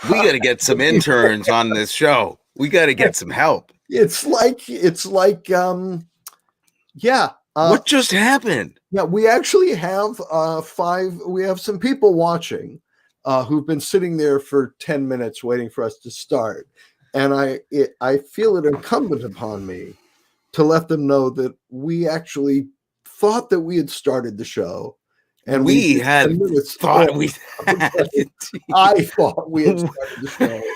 We got to get some interns on this show. We got to get some help. It's like yeah. What just happened? Yeah, we actually have we have some people watching who've been sitting there for 10 minutes waiting for us to start. And I feel it incumbent upon me to let them know that we actually thought that we had started the show. And we had thought we had I thought we had started the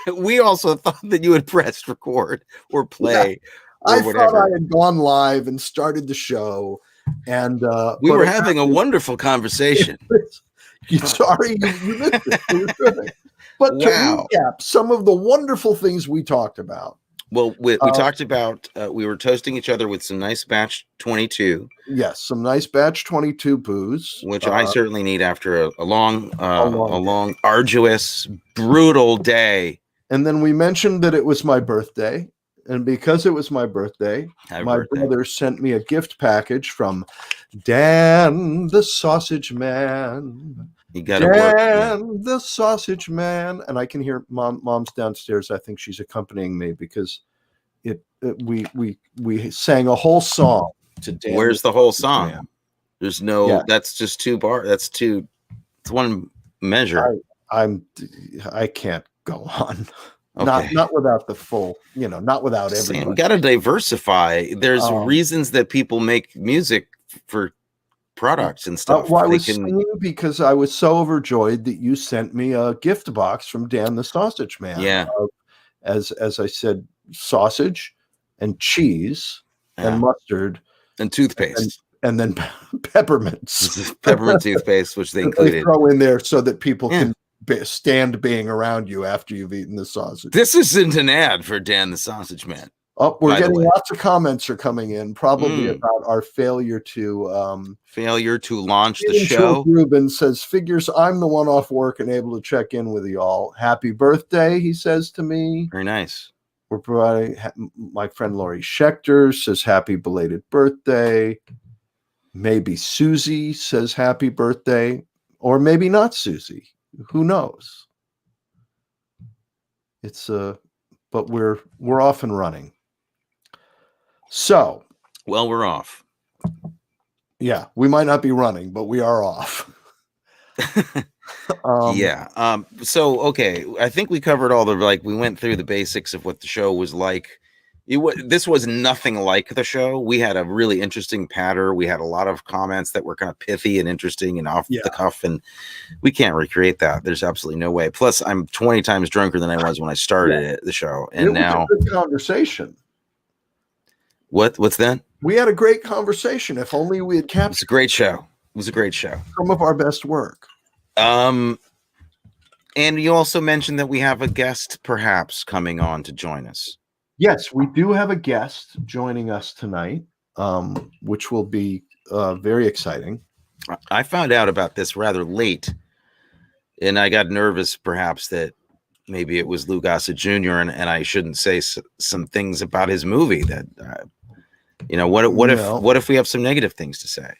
show. We also thought that you had pressed record or play. Yeah, I thought I had gone live and started the show. And we were having a wonderful conversation. Sorry, you missed it. It was terrific. But to recap some of the wonderful things we talked about. Well, we talked about we were toasting each other with some nice batch 22. Yes, some nice batch 22 booze, which I certainly need after a long, arduous, brutal day. And then we mentioned that it was my birthday, and because it was my birthday, brother sent me a gift package from Dan the Sausage Man. You got to work. Dan the Sausage Man, and I can hear mom's downstairs. I think she's accompanying me because we sang a whole song to Dan. Where's the whole song? Man. There's no. Yeah. That's just two bar. That's two. It's one measure. I can't go on. Okay. Not without the full. Not without everything. We got to diversify. There's reasons that people make music for products and stuff. Well, I was singing because I was so overjoyed that you sent me a gift box from Dan the Sausage Man. Yeah. As I said, sausage and cheese and mustard and toothpaste and then peppermints. Peppermint toothpaste, which they included. They throw in there so that people can stand being around you after you've eaten the sausage. This isn't an ad for Dan the Sausage Man. Oh, we're getting lots of comments are coming in, probably about our failure to launch the show. Ruben says, "Figures I'm the one off work and able to check in with y'all. Happy birthday," he says to me. Very nice. We're providing. My friend Laurie Schechter says, "Happy belated birthday." Maybe Susie says, "Happy birthday," or maybe not Susie. Who knows? It's but we're off and running. So, well, we're off. Yeah, we might not be running, but we are off. So, okay, I think we covered all we went through the basics of what the show was like. This was nothing like the show. We had a really interesting patter. We had a lot of comments that were kind of pithy and interesting and off the cuff, and we can't recreate that. There's absolutely no way. Plus, I'm 20 times drunker than I was when I started the show, and it was a good conversation. What's that? We had a great conversation. If only we had captured. It's a great show. It was a great show. Some of our best work. And you also mentioned that we have a guest perhaps coming on to join us. Yes, we do have a guest joining us tonight, which will be very exciting. I found out about this rather late, and I got nervous perhaps that maybe it was Lou Gossett Jr. and I shouldn't say some things about his movie that, what if we have some negative things to say?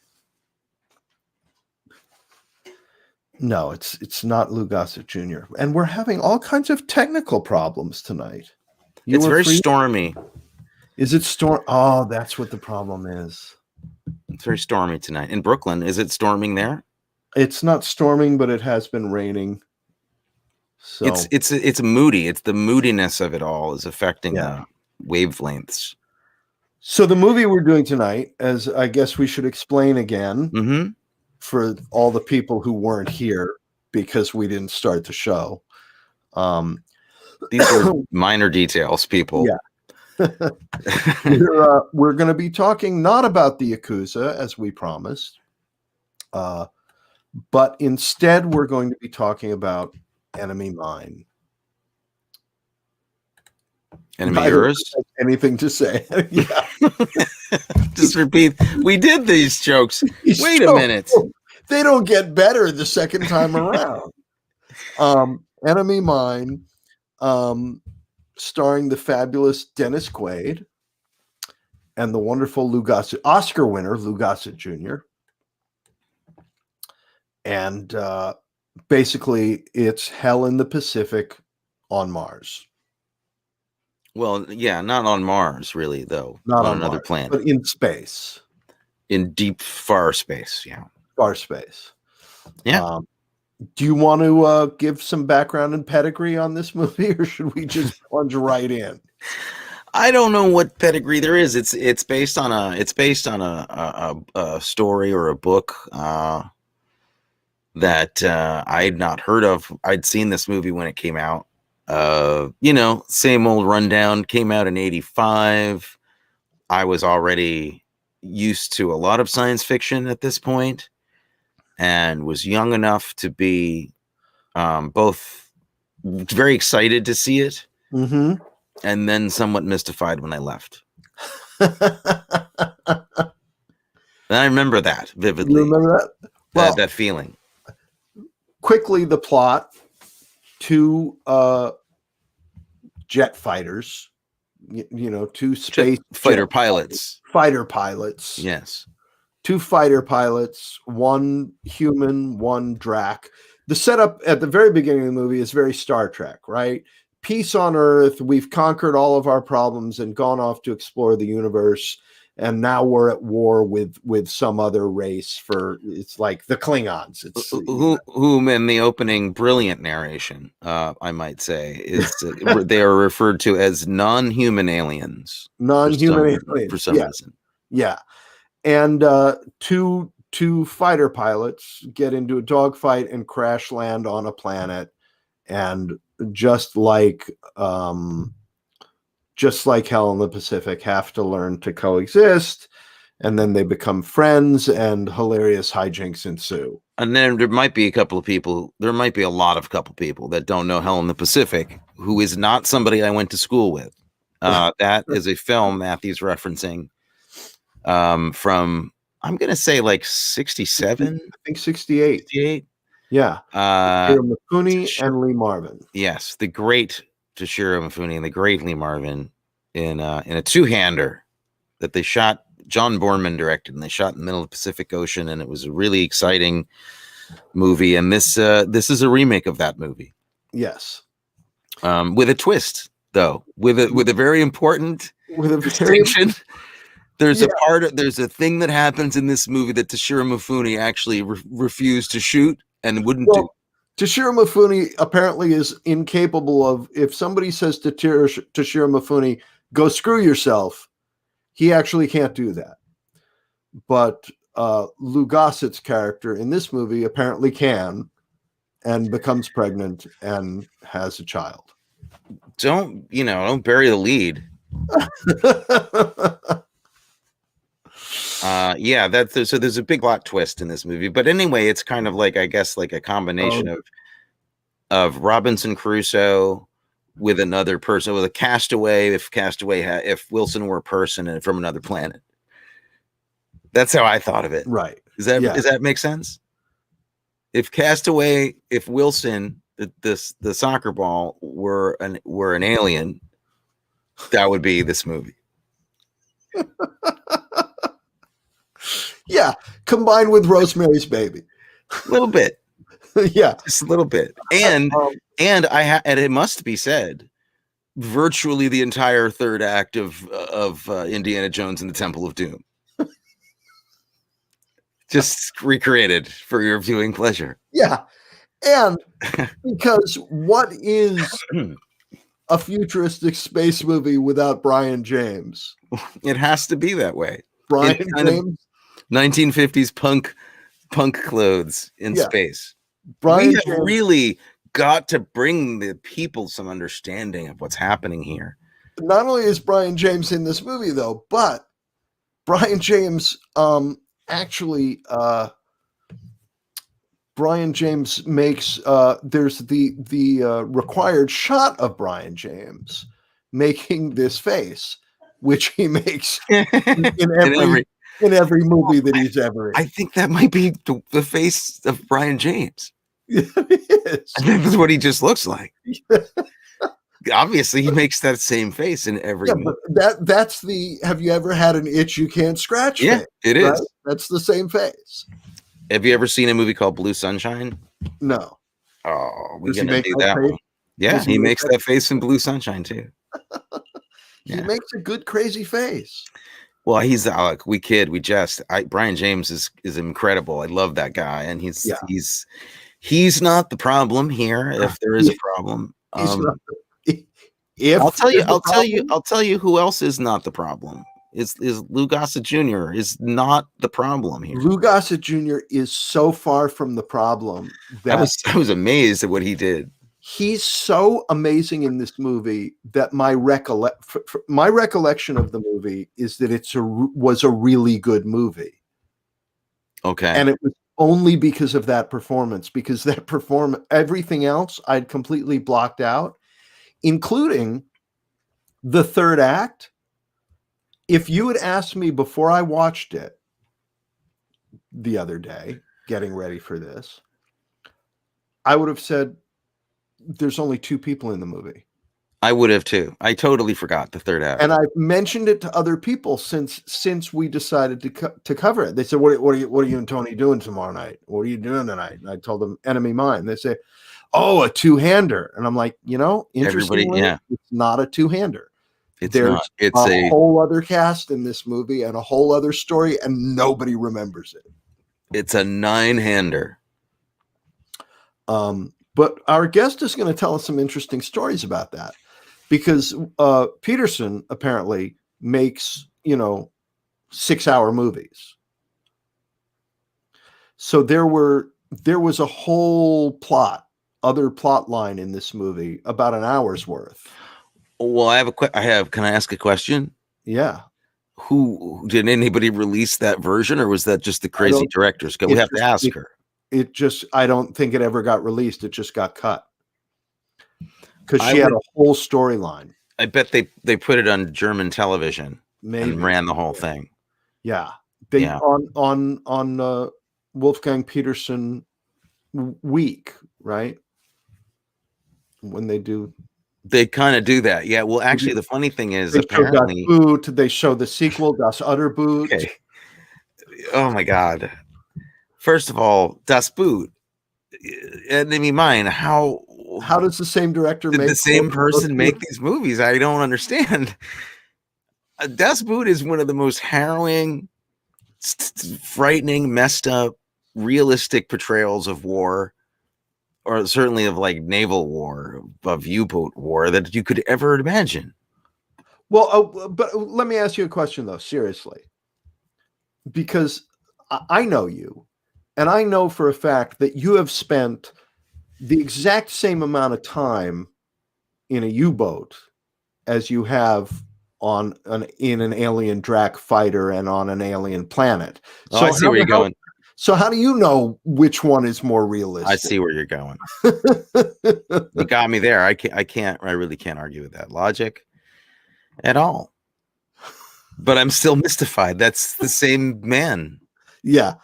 No, it's not Lou Gossett Jr. And we're having all kinds of technical problems tonight. It's very stormy. Is it storm? Oh, that's what the problem is. It's very stormy tonight in Brooklyn. Is it storming there? It's not storming, but it has been raining. So it's moody. It's the moodiness of it all is affecting the wavelengths. So the movie we're doing tonight, as I guess we should explain again for all the people who weren't here because we didn't start the show. These are minor details, people. Yeah. We're going to be talking not about the Yakuza, as we promised, but instead we're going to be talking about Enemy Mine. Enemy yours? Anything to say? Yeah. Just repeat. We did these jokes. Wait a minute. They don't get better the second time around. Enemy Mine. Starring the fabulous Dennis Quaid and the wonderful Lou Gossett, Oscar winner Lou Gossett Jr. And basically, it's hell in the Pacific on Mars. Well, yeah, not on Mars, really, though. Not on on another Mars, planet, but in space, in deep, far space. Yeah. far space. Yeah. Do you want to give some background and pedigree on this movie, or should we just plunge right in? I don't know what pedigree there is. It's based on a story or a book that I had not heard of. I'd seen this movie when it came out. Same old rundown. Came out in '85. I was already used to a lot of science fiction at this point, and was young enough to be both very excited to see it, and then somewhat mystified when I left. And I remember that vividly. You remember that? Well, that feeling. Quickly, the plot: two jet fighters, two space fighter pilots. Fighter pilots. Yes. Two fighter pilots, one human, one Drac. The setup at the very beginning of the movie is very Star Trek, right? Peace on Earth. We've conquered all of our problems and gone off to explore the universe. And now we're at war with some other race it's like the Klingons. It's whom in the opening brilliant narration, I might say, is they are referred to as non-human aliens. Non-human aliens for some reason. Yeah. And two fighter pilots get into a dogfight and crash land on a planet, and just like Hell in the Pacific, have to learn to coexist, and then they become friends, and hilarious hijinks ensue. And then there might be a couple of people that don't know Hell in the Pacific, who is not somebody I went to school with. That is a film Matthew's referencing from, I'm going to say, like 67? I think 68. 68? Yeah. Toshiro Mifune and Lee Marvin. Yes, the great Toshiro Mifune and the great Lee Marvin in a two-hander that they shot. John Boorman directed, and they shot in the middle of the Pacific Ocean, and it was a really exciting movie. And this is a remake of that movie. Yes, with a twist, though, with a very important distinction. There's a thing that happens in this movie that Toshiro Mifune actually refused to shoot and wouldn't do. Toshiro Mifune apparently is incapable of, if somebody says to Toshiro Mifune, go screw yourself, he actually can't do that. But Lou Gossett's character in this movie apparently can, and becomes pregnant and has a child. Don't bury the lead. So there's a big plot twist in this movie, but anyway, it's kind of like, I guess, like a combination of Robinson Crusoe with another person, with a castaway. If Wilson were a person and from another planet. That's how I thought of it. Right? Does that make sense? If Wilson, the soccer ball, were an alien, that would be this movie. Yeah, combined with Rosemary's Baby, a little bit. Yeah, just a little bit. And and it must be said, virtually the entire third act of Indiana Jones and the Temple of Doom, just recreated for your viewing pleasure. Yeah, and because what is a futuristic space movie without Brian James? It has to be that way. Brian James. 1950s punk clothes in space. We have really got to bring the people some understanding of what's happening here. Not only is Brian James in this movie, though, but Brian James Brian James makes there's the required shot of Brian James making this face, which he makes in every movie that he's ever in. I think that might be the face of Brian James. It is. I think that's what he just looks like. Obviously, he makes that same face in every movie. But that's the have you ever had an itch you can't scratch? Yeah, face, it is. Right? That's the same face. Have you ever seen a movie called Blue Sunshine? No. Oh, we're gonna do that one. Yeah, Does he he make makes that face in Blue Sunshine too. He Yeah. makes a good crazy face. Well, he's like we kid, we jest. Brian James is incredible. I love that guy, and Yeah. he's not the problem here. If there is a problem, He's not if I'll tell you, there's a problem, I'll tell you who else is not the problem. Is Lou Gossett Jr. is not the problem here. Lou Gossett Jr. is so far from the problem that I was amazed at what he did. he's so amazing in this movie that my recollection of the movie is that was a really good movie. Okay. And it was only because of that performance, because that everything else I'd completely blocked out, including the third act. If you had asked me before I watched it the other day, getting ready for this, I would have said there's only 2 people in the movie. I would have too. I totally forgot the third act. And I've mentioned it to other people since we decided to cover it. They said, what are you and Tony doing tomorrow night? What are you doing tonight? And I told them Enemy Mine. They say, oh, a 2-hander. And I'm like, interestingly, it's not a 2-hander. There's not. It's a whole other cast in this movie and a whole other story, and nobody remembers it. It's a 9-hander. But our guest is going to tell us some interesting stories about that, because Petersen apparently makes 6-hour movies. So there was a whole other plot line in this movie about an hour's worth. Well, can I ask a question? Yeah. Who did anybody release that version, or was that just the crazy directors? We have to ask her. I don't think it ever got released. It just got cut because she had a whole storyline. I bet they put it on German television and ran the whole thing. Yeah. On Wolfgang Petersen week, right? When they kind of do that. Yeah. Well, actually, the funny thing is, apparently, they show the sequel, Das Utterboot. Okay. Oh my God. First of all, Das Boot. Enemy Mine. How does the same director make the same person make these movies? I don't understand. Das Boot is one of the most harrowing, frightening, messed up, realistic portrayals of war, or certainly of like naval war, of U-boat war, that you could ever imagine. Well, but let me ask you a question though, seriously, because I know you, and I know for a fact that you have spent the exact same amount of time in a U-boat as you have in an alien Drac fighter and on an alien planet. So I see where you're going. So how do you know which one is more realistic? I see where you're going. You got me there. I really can't argue with that logic at all. But I'm still mystified. That's the same man. Yeah.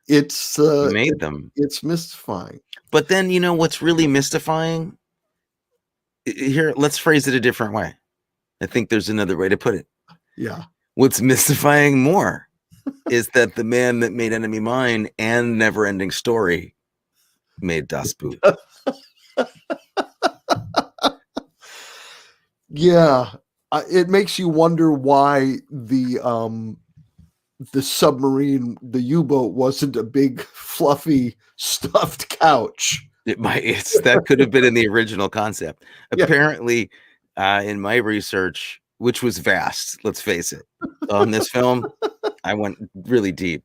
It's made them. It's mystifying. But then what's really mystifying? Here, let's phrase it a different way. I think there's another way to put it. Yeah. What's mystifying more is that the man that made Enemy Mine and Neverending Story made Das Boot. Yeah. It makes you wonder why the submarine, the U-boat, wasn't a big fluffy stuffed couch. That could have been in the original concept. Yeah. Apparently, in my research, which was vast, let's face it, on this film, I went really deep.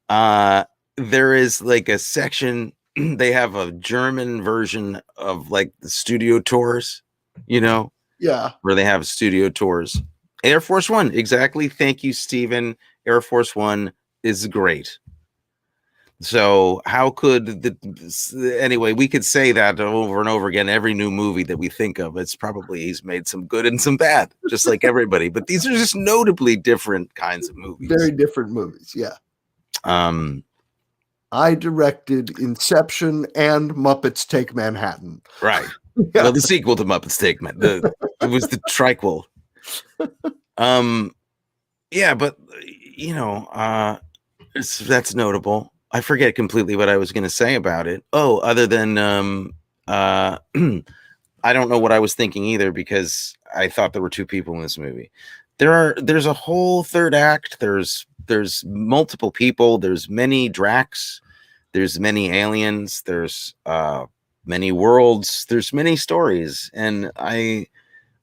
There is like a section, they have a German version of like the studio tours, Yeah. Where they have studio tours. Air Force One, exactly. Thank you, Stephen. Air Force One is great. So how could anyway, we could say that over and over again, every new movie that we think of, it's probably he's made some good and some bad, just like everybody. But these are just notably different kinds of movies. Very different movies, yeah. I directed Inception and Muppets Take Manhattan. Right. Yeah. Well, the sequel to Muppets Take Manhattan. It was the triquel. Yeah, but that's notable. I forget completely what I was going to say about it. Oh, other than I don't know what I was thinking either, because I thought there were two people in this movie. There's a whole third act. There's multiple people. There's many Drax. There's many aliens. There's many worlds. There's many stories, and I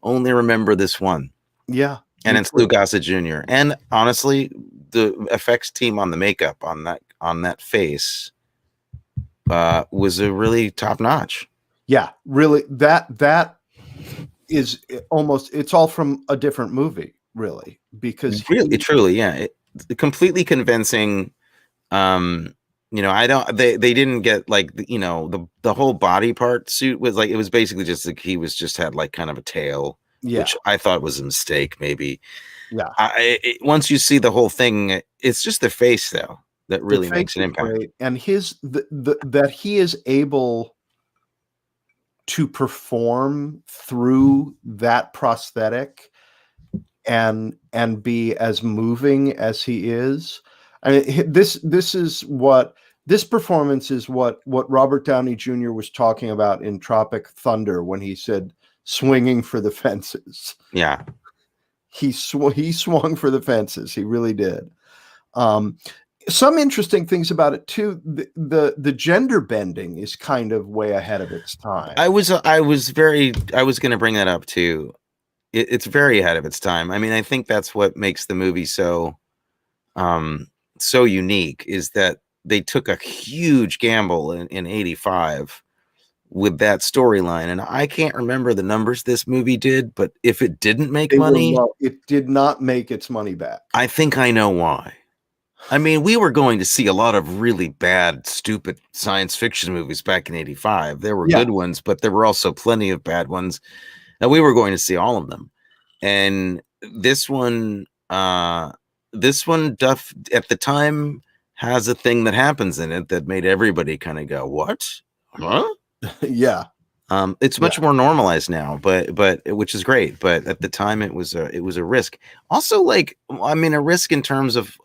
only remember this one. Yeah, and it's Lou Gossett Jr. And honestly, the effects team on the makeup on that face was a really top notch. Yeah, really. That is almost, it's all from a different movie, really, because really, truly, yeah, completely convincing. I don't. They didn't get like the whole body part suit was like, it was basically just like he was just had like kind of a tail, which I thought was a mistake, maybe. Yeah. Once you see the whole thing, it's just the face though that really makes an impact. Great. And that he is able to perform through that prosthetic and be as moving as he is. I mean, this performance is what Robert Downey Jr. was talking about in Tropic Thunder when he said swinging for the fences. Yeah. He swung for the fences. He really did. Some interesting things about it too. The gender bending is kind of way ahead of its time. I was going to bring that up too. It's very ahead of its time. I mean, I think that's what makes the movie so unique, is that they took a huge gamble in 85 with that storyline. And I can't remember the numbers this movie did, but if it didn't make money, it did not make its money back. I think I know why. I mean, we were going to see a lot of really bad, stupid science fiction movies back in 85. There were good ones, but there were also plenty of bad ones. And we were going to see all of them. And this one, at the time, has a thing that happens in it that made everybody kind of go, "What? Huh?" Yeah. It's much more normalized now, but which is great. But at the time, it was a risk. Also, like, I mean, a risk in terms of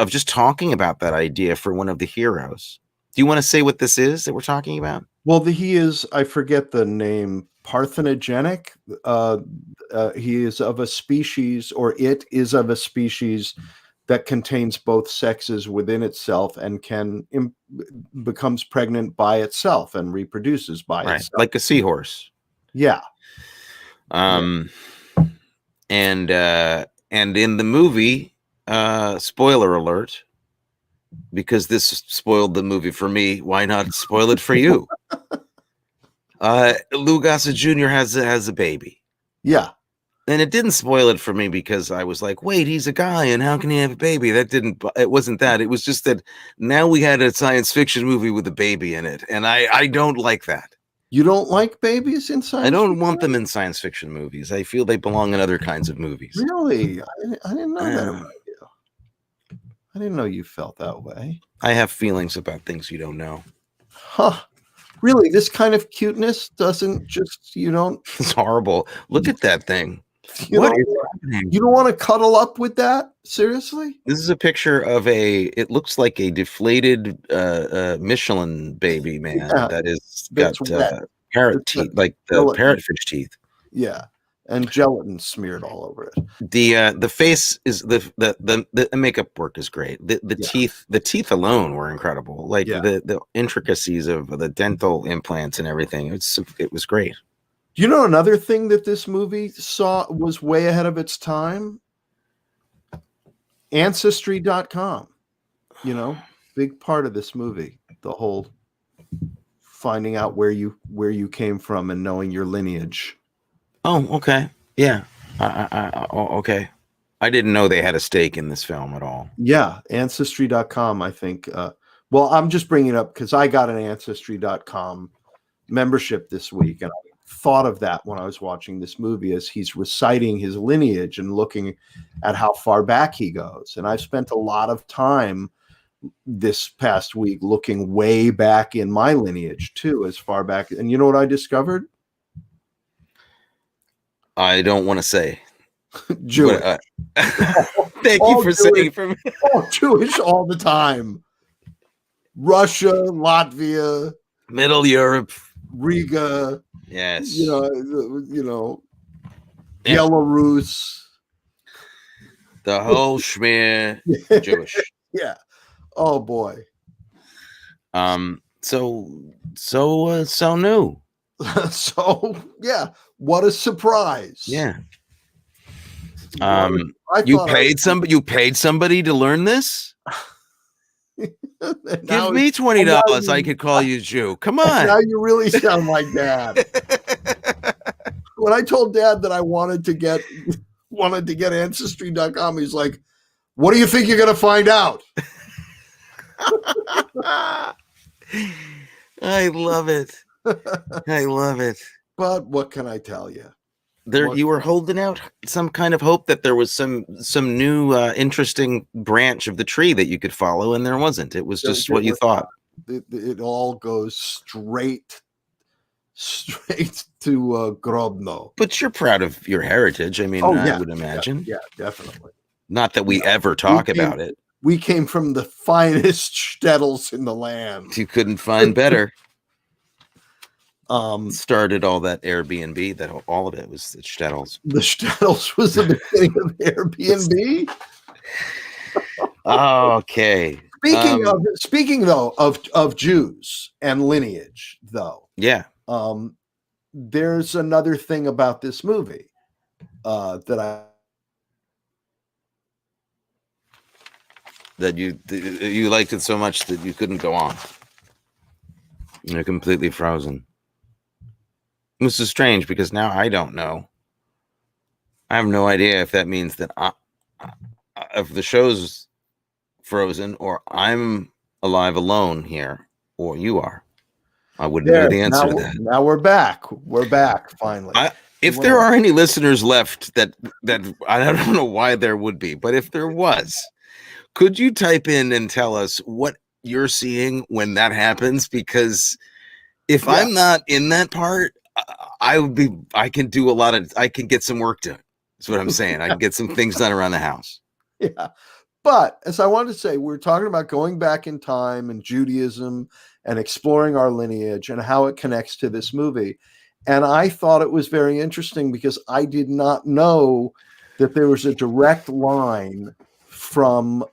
just talking about that idea for one of the heroes. Do you want to say what this is that we're talking about? Well, he is, I forget the name, parthenogenic. He is of a species, or it is of a species that contains both sexes within itself and becomes pregnant by itself and reproduces by itself. Like a seahorse. Yeah. And in the movie, spoiler alert, because this spoiled the movie for me, why not spoil it for you? Lou Gossett Jr. has a baby. Yeah. And it didn't spoil it for me because I was like, wait, he's a guy, and how can he have a baby? It wasn't that. It was just that now we had a science fiction movie with a baby in it, and I don't like that. You don't like babies in science fiction? I don't want them in science fiction movies. I feel they belong in other kinds of movies. Really? I didn't know that about you. I didn't know you felt that way. I have feelings about things you don't know. Huh. Really? This kind of cuteness doesn't just, you don't... It's horrible. Look at that thing. You don't want to cuddle up with that? Seriously? This is a picture of it looks like a deflated Michelin baby man that is got parrot teeth, like the parrotfish teeth. Yeah. And gelatin smeared all over it. The face is the makeup work is great. The teeth alone were incredible. Like the intricacies of the dental implants and everything. It was great. You know, another thing that this movie was way ahead of its time? Ancestry.com. You know, big part of this movie. The whole finding out where you came from and knowing your lineage. Oh, okay. Yeah. Okay. I didn't know they had a stake in this film at all. Yeah. Ancestry.com, I think. Well, I'm just bringing it up because I got an Ancestry.com membership this week, and I thought of that when I was watching this movie as he's reciting his lineage and looking at how far back he goes. And I've spent a lot of time this past week looking way back in my lineage too, as far back. And you know what I discovered? I don't want to say. Jewish. Thank you for saying for me. Jewish all the time. Russia, Latvia, Middle Europe. Riga, Yes. you know, Yeah. Belarus. The whole schmear Jewish. Yeah. Oh boy. So new. So yeah, what a surprise. Yeah. I You thought paid somebody to learn this? Give me $20. I could call you Jew. Come on. Now you really sound like Dad. When I told Dad that I wanted to get Ancestry.com, he's like, what do you think you're gonna find out? I love it. I love it. But what can I tell you? You were holding out some kind of hope that there was some new interesting branch of the tree that you could follow, and there wasn't. It was just what you thought. It all goes straight to Grobno. But you're proud of your heritage. I mean, I would imagine. Yeah, definitely. Not that we ever talk about it. We came from the finest shtetls in the land. You couldn't find better. Started all that Airbnb. That all of it was the shtetls. The shtetls was the beginning of Airbnb. Okay. Speaking though of Jews and lineage, though. Yeah. There's another thing about this movie that you liked it so much that you couldn't go on. You're completely frozen. This is strange because now I don't know. I have no idea if that means that if the show's frozen or I'm alive alone here or you are. I wouldn't know the answer to that. Now we're back. We're back finally. If there are any listeners left that I don't know why there would be, but if there was, could you type in and tell us what you're seeing when that happens? Because if I'm not in that part, I can get some work done. That's what I'm saying. I can get some things done around the house. Yeah. But as I wanted to say, we're talking about going back in time and Judaism and exploring our lineage and how it connects to this movie. And I thought it was very interesting because I did not know that there was a direct line from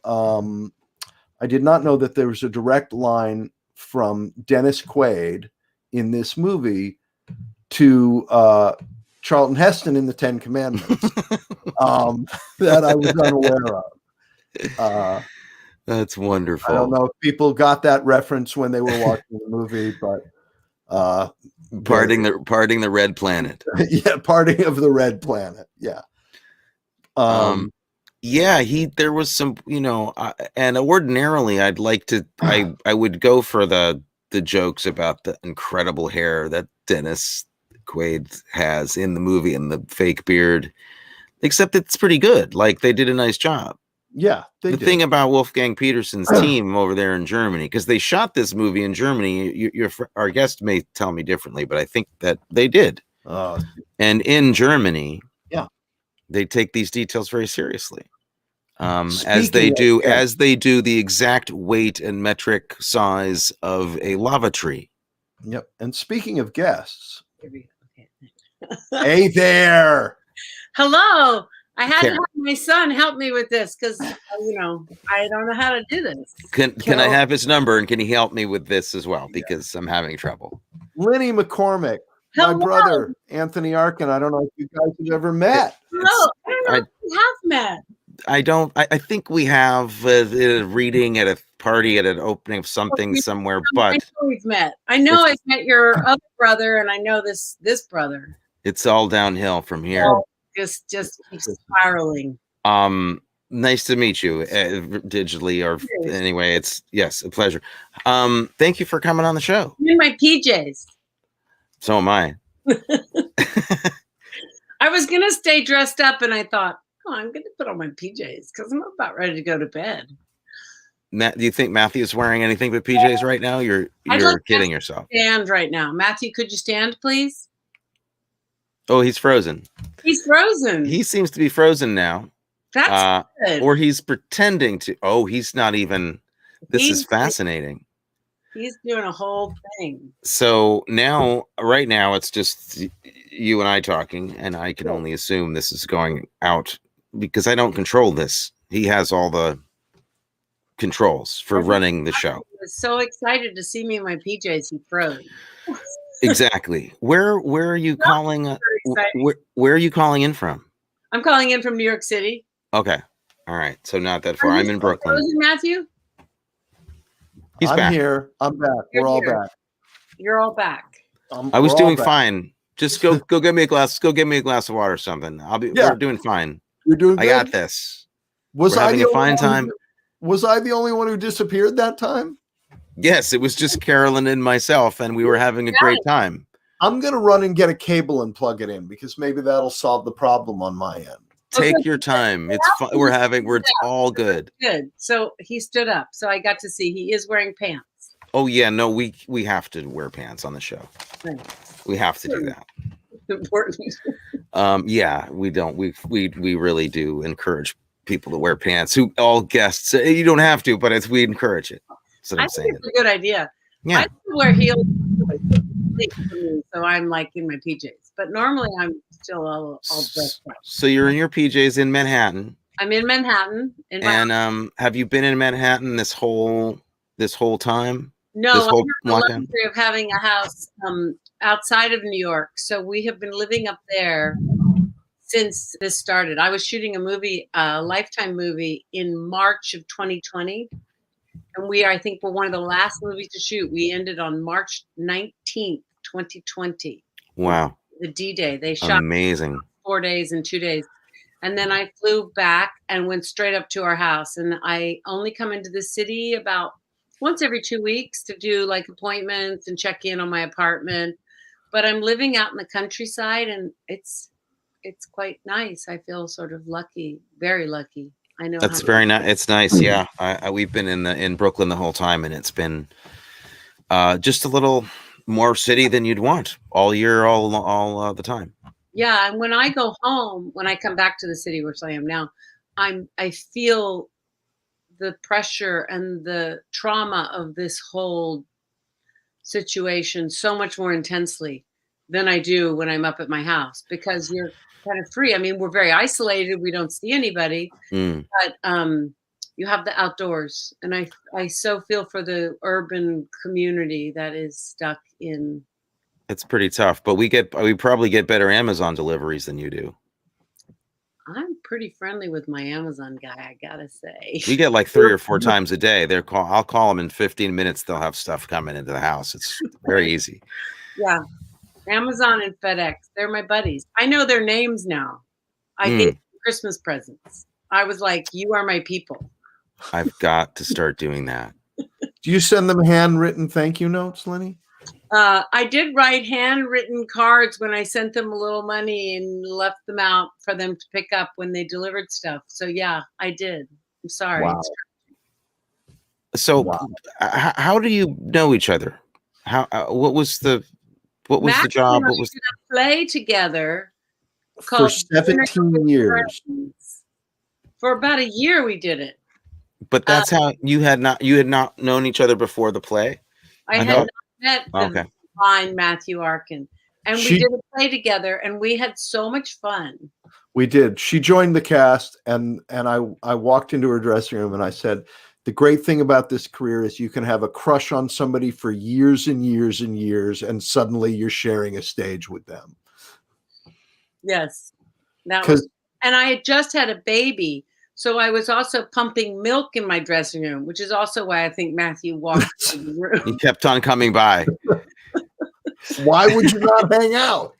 Dennis Quaid in this movie to Charlton Heston in the Ten Commandments that I was unaware of. That's wonderful. I don't know if people got that reference when they were watching the movie, but parting the red planet. Yeah, parting of the red planet. Yeah. There was some, and ordinarily I'd like to I would go for the jokes about the incredible hair that Dennis Quaid has in the movie and the fake beard, except it's pretty good. Like they did a nice job. Yeah. The thing about Wolfgang Petersen's team over there in Germany, because they shot this movie in Germany, our guest may tell me differently, but I think that they did. And in Germany, they take these details very seriously. As they do the exact weight and metric size of a lava tree. Yep. And speaking of guests, hey there. Hello. I had to have my son help me with this because I don't know how to do this. Can I have his number and can he help me with this as well? Because I'm having trouble. Lenny McCormick, my brother, Anthony Arkin. I don't know if you guys have ever met. Hello. I don't know if we have met. I don't. I think we have a reading at a party at an opening of something somewhere. But I know we've met. I know I've met your other brother, and I know this brother. It's all downhill from here. Oh, just keeps spiraling. Nice to meet you digitally, or anyway. It's a pleasure. Thank you for coming on the show. I'm in my PJs. So am I. I was gonna stay dressed up, and I thought, I'm going to put on my PJs because I'm about ready to go to bed. Do you think Matthew's wearing anything but PJs right now? You're kidding yourself. Stand right now. Matthew, could you stand, please? Oh, he's frozen. He's frozen. He seems to be frozen now. That's good. Or he's pretending to. Oh, he's not even. This is fascinating. He's doing a whole thing. So now, right now, it's just you and I talking, and I can only assume this is going out because I don't control this. He has all the controls for running the show. He was so excited to see me in my PJs, he froze. Exactly. Where are you calling? Where are you calling in from? I'm calling in from New York City. Okay. All right. So not that far. I'm in Brooklyn. Frozen, Matthew? He's I'm back. here. I'm back. We're all back. You're all back. I was doing fine. Just go get me a glass. Go get me a glass of water or something. We're doing fine. You're doing good? I got this. We're having a fine time. Was I the only one who disappeared that time? Yes, it was just Carolyn and myself, and we were having a great time. I'm going to run and get a cable and plug it in because maybe that'll solve the problem on my end. Take your time. It's fun. It's all good. Good. So he stood up. So I got to see he is wearing pants. Oh yeah, no, we have to wear pants on the show. Right. We have to do that. Important. Yeah, we don't. We really do encourage people to wear pants. Who all guests? You don't have to, but we encourage it. That's what I'm saying. Think it's a good idea. Yeah. I wear heels, so I'm like in my PJs. But normally I'm still all dressed up. So you're in your PJs in Manhattan. I'm in Manhattan. Have you been in Manhattan this whole time? No, I have the luxury of having a house outside of New York. So we have been living up there since this started. I was shooting a movie, a Lifetime movie in March of 2020. And I think we're one of the last movies to shoot. We ended on March 19th, 2020. Wow. The D-Day. They shot amazing 4 days and 2 days. And then I flew back and went straight up to our house. And I only come into the city about once every 2 weeks to do like appointments and check in on my apartment. But I'm living out in the countryside and it's quite nice. I feel sort of lucky, very lucky. I know that's very nice. It's nice. Yeah. We've been in Brooklyn the whole time, and it's been just a little more city than you'd want all year, all the time. Yeah. And when I go home, when I come back to the city, which I am now, I feel the pressure and the trauma of this whole situation so much more intensely than I do when I'm up at my house, because you're kind of free. I mean, we're very isolated. We don't see anybody, but you have the outdoors. And I so feel for the urban community that is stuck in. It's pretty tough, but we probably get better Amazon deliveries than you do. I'm pretty friendly with my Amazon guy, I gotta say. We get like 3 or 4 times a day. I'll call them in 15 minutes. They'll have stuff coming into the house. It's very easy. Yeah. Amazon and FedEx, they're my buddies. I know their names now. I gave them Christmas presents. I was like, you are my people. I've got to start doing that. Do you send them handwritten thank you notes, Lenny? I did write handwritten cards when I sent them a little money and left them out for them to pick up when they delivered stuff. So yeah, I did. I'm sorry. Wow. So how do you know each other? What was the job? What was a play together for 17 years? For about a year we did it. But that's how you had not known each other before the play? I had not met the fine Matthew Arkin. And we did a play together and we had so much fun. We did. She joined the cast and I walked into her dressing room and I said, the great thing about this career is you can have a crush on somebody for years and years and years, and suddenly you're sharing a stage with them. Yes. And I had just had a baby. So I was also pumping milk in my dressing room, which is also why I think Matthew walked into the room. He kept on coming by. Why would you not hang out?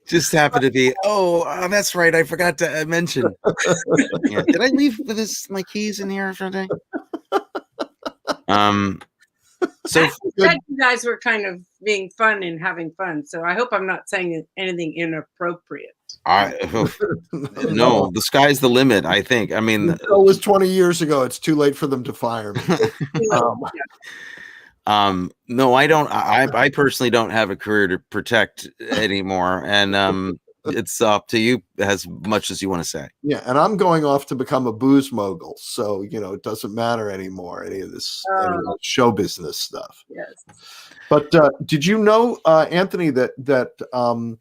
Just happened to be, that's right. I forgot to mention. Yeah. Did I leave my keys in here or something? So you guys were kind of being fun and having fun. So I hope I'm not saying anything inappropriate. No, the sky's the limit, I think. I mean, it was 20 years ago. It's too late for them to fire me. No, I don't. I personally don't have a career to protect anymore. And It's up to you as much as you want to say. Yeah, and I'm going off to become a booze mogul, so it doesn't matter anymore. Any of this show business stuff. Yes. But did you know, Anthony, that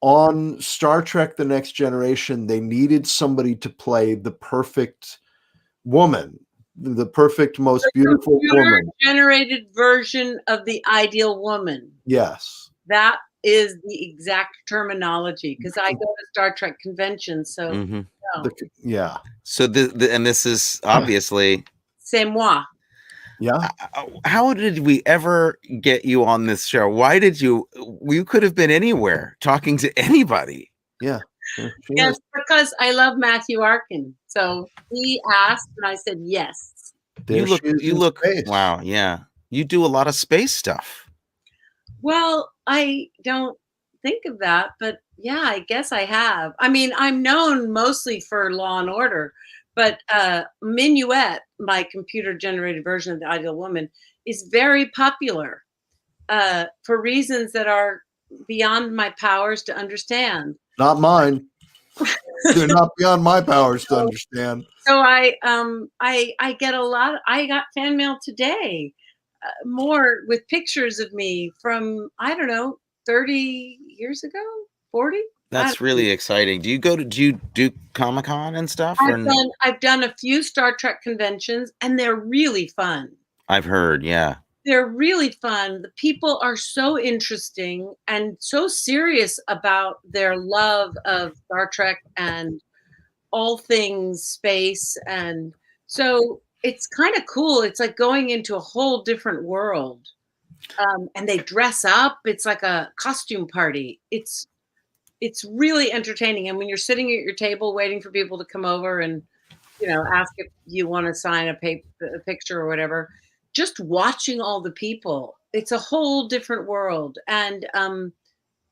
on Star Trek: The Next Generation, they needed somebody to play the perfect woman, the perfect, most beautiful woman, generated version of the ideal woman. Yes, that is the exact terminology, because I go to Star Trek conventions. So yeah. So and this is obviously c'est moi. Yeah. How did we ever get you on this show? Why did you could have been anywhere talking to anybody. Yeah. Yes, because I love Matthew Arkin. So he asked and I said yes. You look wow, yeah. You do a lot of space stuff. Well, I don't think of that, but yeah, I guess I have. I mean, I'm known mostly for Law and Order, but Minuet, my computer-generated version of The Ideal Woman, is very popular for reasons that are beyond my powers to understand. Not mine. They're not beyond my powers to understand. So I get a lot. I got fan mail today, more with pictures of me from, I don't know, 30 years ago, 40. That's really exciting. Do you do Comic-Con and stuff? I've done a few Star Trek conventions, and they're really fun. I've heard, yeah. They're really fun. The people are so interesting and so serious about their love of Star Trek and all things space. And so it's kind of cool. It's like going into a whole different world. And they dress up. It's like a costume party. It's really entertaining. And when you're sitting at your table waiting for people to come over and, ask if you want to sign a picture or whatever, just watching all the people, it's a whole different world. And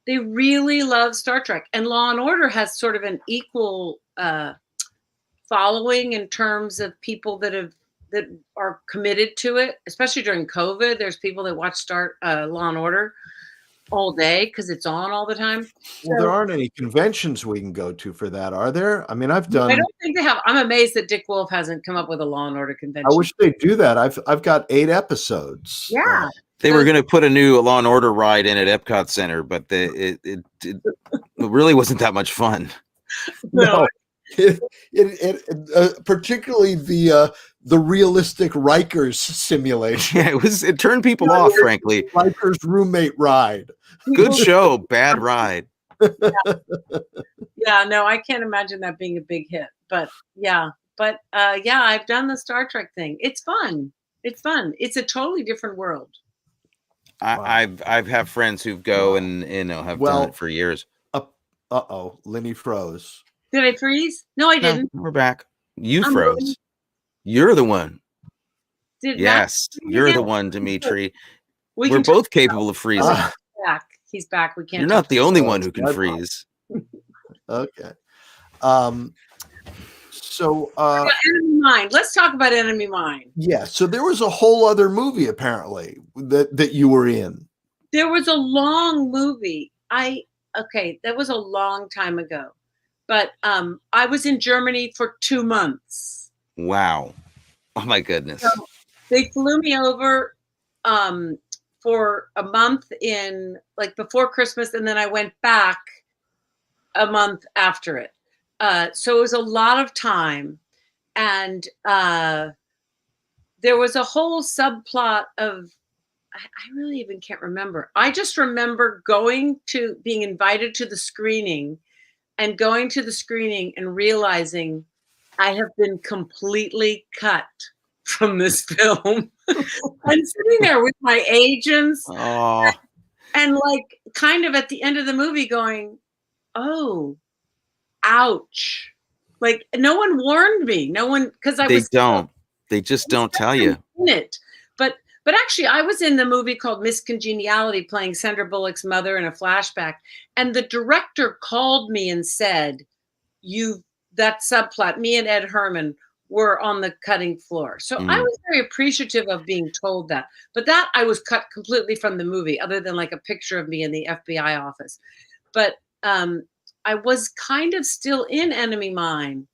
they really love Star Trek. And Law and Order has sort of an equal following in terms of people that are committed to it, especially during COVID. There's people that watch Law and Order all day because it's on all the time. Well, there aren't any conventions we can go to for that, are there? I mean, I don't think they have. I'm amazed that Dick Wolf hasn't come up with a Law and Order convention. I wish they'd do that. I've got 8 episodes. Yeah. They were going to put a new Law and Order ride in at Epcot Center, but it really wasn't that much fun. No. Particularly the realistic Rikers simulation. Yeah, it turned people off, frankly. Rikers roommate ride. Good show, bad ride. Yeah, no, I can't imagine that being a big hit. But yeah, I've done the Star Trek thing. It's fun. It's fun. It's a totally different world. I've have friends who go and have done it for years. Lenny froze. Did I freeze? No, I didn't. We're back. You froze. You're the one. Yes, you're the one, Dimitri. We're both capable of freezing. He's back. We can't. You're not the only one who can freeze. Okay. So Enemy Mine. Let's talk about Enemy Mine. Yeah. So there was a whole other movie apparently that you were in. There was a long movie. That was a long time ago. But I was in Germany for 2 months. Wow. Oh, my goodness. So they flew me over for a month before Christmas, and then I went back a month after it. So it was a lot of time. And there was a whole subplot of, I really even can't remember. I just remember being invited to the screening and going to the screening and realizing I have been completely cut from this film. I'm sitting there with my agents and kind of at the end of the movie going, oh, ouch. No one warned me. No one, because they just don't tell you. But actually, I was in the movie called Miss Congeniality playing Sandra Bullock's mother in a flashback. And the director called me and said, that subplot, me and Ed Herman were on the cutting floor. So I was very appreciative of being told that. But that I was cut completely from the movie, other than a picture of me in the FBI office. But I was kind of still in Enemy Mine,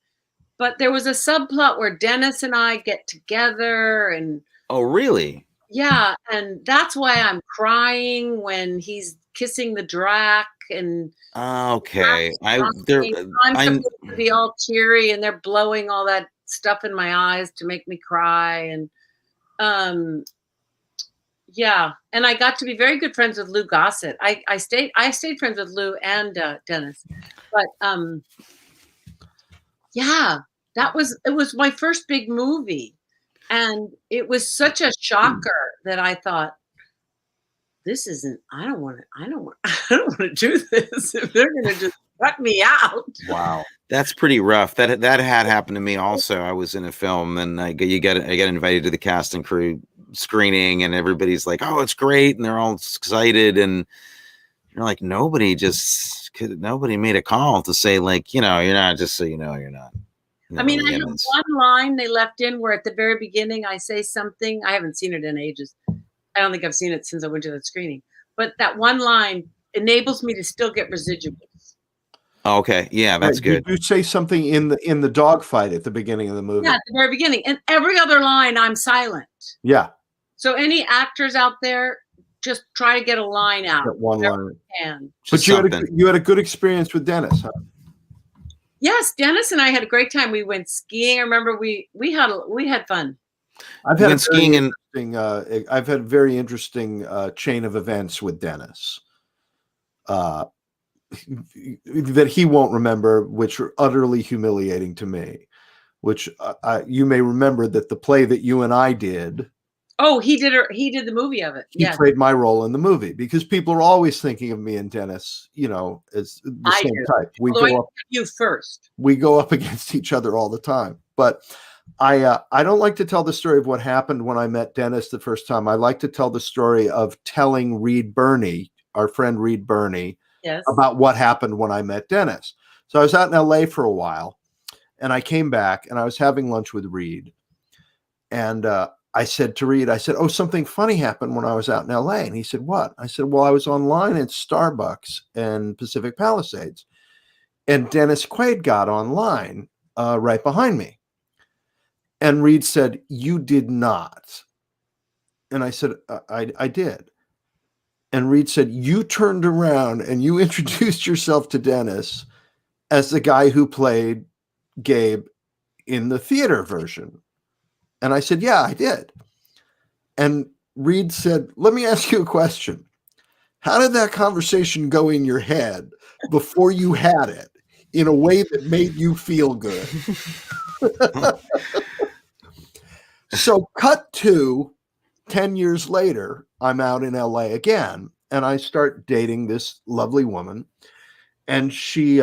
but there was a subplot where Dennis and I get together, and Oh, really? yeah, and that's why I'm crying when he's kissing the Drac, and Okay. I'm I supposed to be all teary, and they're blowing all that stuff in my eyes to make me cry, and um, yeah, and I got to be very good friends with Lou Gossett. I stayed friends with Lou and Dennis, but yeah, it was my first big movie, and it was such a shocker that I thought, this isn't. I don't want to. I don't want. I don't want to do this. If they're going to just cut me out. Wow. That's pretty rough. That had happened to me also. I was in a film, and I got invited to the cast and crew screening, and everybody's like, "Oh, it's great," and they're all excited, and you're like, nobody made a call to say, like, you're not, just so you know, you're not. I mean, I have one line they left in where at the very beginning I say something. I haven't seen it in ages. I don't think I've seen it since I went to that screening. But that one line enables me to still get residuals. Okay, yeah, that's good. Did you say something in the dogfight at the beginning of the movie? Yeah, at the very beginning. And every other line, I'm silent. Yeah. So any actors out there, just try to get a line out. Get one line. But you had a good experience with Dennis, huh? Yes, Dennis and I had a great time. We went skiing. I remember we had fun. I've had a very interesting chain of events with Dennis that he won't remember, which are utterly humiliating to me. Which you may remember that the play that you and I did. Oh, he did the movie of it. He played my role in the movie, because people are always thinking of me and Dennis, as the same type. You first. We go up against each other all the time. But I don't like to tell the story of what happened when I met Dennis the first time. I like to tell the story of telling Reed Birney, our friend Reed Birney, yes, about what happened when I met Dennis. So I was out in LA for a while, and I came back, and I was having lunch with Reed, and I said to Reed, oh, something funny happened when I was out in LA. And he said, what? I said, well, I was online at Starbucks in Pacific Palisades, and Dennis Quaid got online right behind me. And Reed said, you did not. And I said, I did. And Reed said, you turned around and you introduced yourself to Dennis as the guy who played Gabe in the theater version. And I said, yeah, I did. And Reed said, let me ask you a question. How did that conversation go in your head before you had it in a way that made you feel good? So cut to 10 years later, I'm out in LA again, and I start dating this lovely woman. And she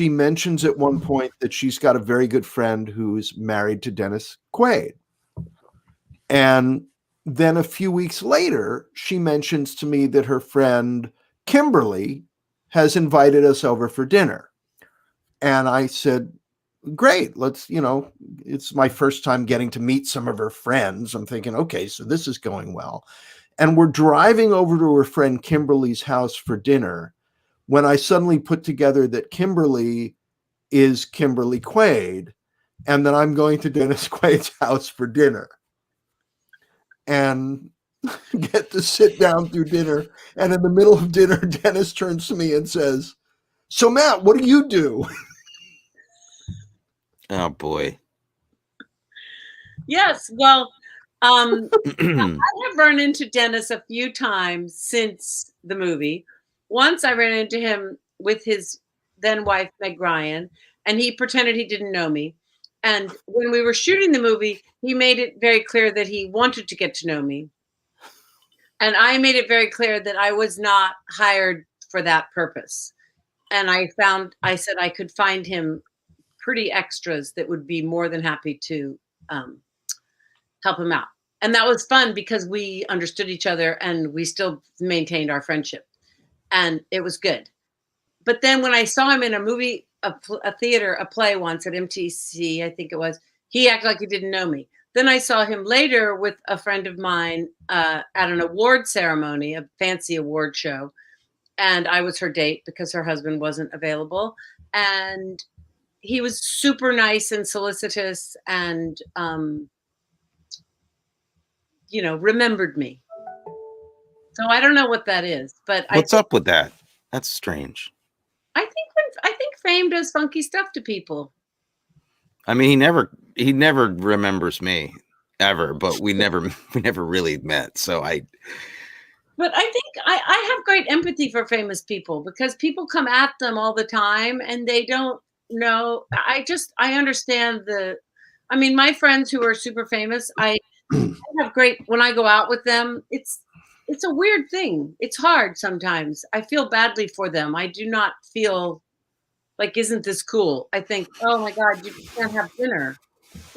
mentions at one point that she's got a very good friend who's married to Dennis Quaid. And then a few weeks later, she mentions to me that her friend Kimberly has invited us over for dinner. And I said, great, let's, it's my first time getting to meet some of her friends. I'm thinking, okay, so this is going well. And we're driving over to her friend Kimberly's house for dinner, when I suddenly put together that Kimberly is Kimberly Quaid, and that I'm going to Dennis Quaid's house for dinner. And get to sit down through dinner. And in the middle of dinner, Dennis turns to me and says, so Matt, what do you do? Oh boy. Yes. Well, I have run into Dennis a few times since the movie. Once I ran into him with his then wife, Meg Ryan, and he pretended he didn't know me. And when we were shooting the movie, he made it very clear that he wanted to get to know me. And I made it very clear that I was not hired for that purpose. And I said I could find him pretty extras that would be more than happy to help him out. And that was fun because we understood each other and we still maintained our friendship. And it was good. But then when I saw him in a movie, a theater, a play once at MTC, I think it was, he acted like he didn't know me. Then I saw him later with a friend of mine at an award ceremony, a fancy award show. and I was her date because her husband wasn't available. And he was super nice and solicitous and, remembered me. So I don't know what that is, but What's up with that? That's strange. I think fame does funky stuff to people. I mean, he never remembers me ever, but we never really met. So But I think I have great empathy for famous people because people come at them all the time and they don't know. I understand my friends who are super famous, I have great, when I go out with them, it's a weird thing. It's hard sometimes. I feel badly for them. I do not feel like, isn't this cool? I think, oh my God, you can't have dinner.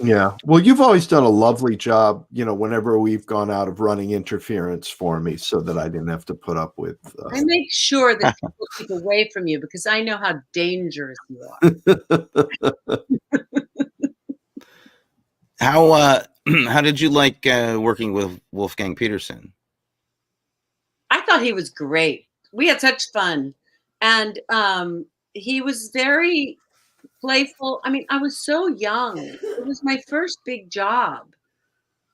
Yeah. Well, you've always done a lovely job, whenever we've gone out of running interference for me so that I didn't have to put up with. I make sure that people keep away from you because I know how dangerous you are. how did you like working with Wolfgang Petersen? I thought he was great. We had such fun. And he was very playful. I mean, I was so young. It was my first big job.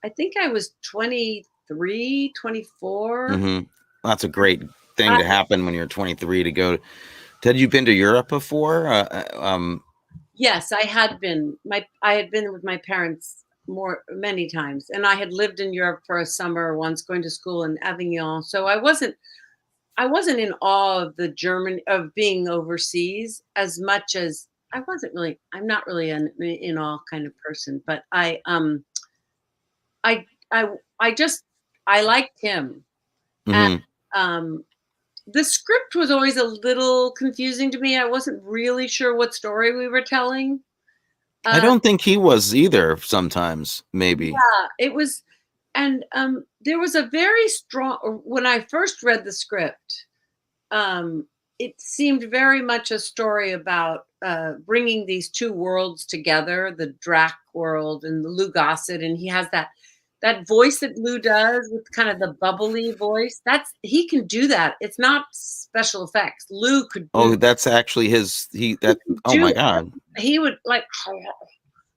I think I was 23, 24. Mm-hmm. That's a great thing to happen when you're 23 to go. Had you been to Europe before? Yes, I had been. I had been with my parents many times, and I had lived in Europe for a summer once, going to school in Avignon. So I wasn't in awe of of being overseas as much as I'm not really an in awe kind of person, but I I liked him. mm-hmm. And the script was always a little confusing to me. I wasn't really sure what story we were telling. I don't think he was either. Sometimes, maybe. Yeah, it was, and there was a very strong. When I first read the script, it seemed very much a story about bringing these two worlds together: the Drac world and the Lou Gossett, and he has that voice that Lou does with kind of the bubbly voice. He can do that. It's not special effects. Lou could. Oh, that's actually his. Oh my God. He would like.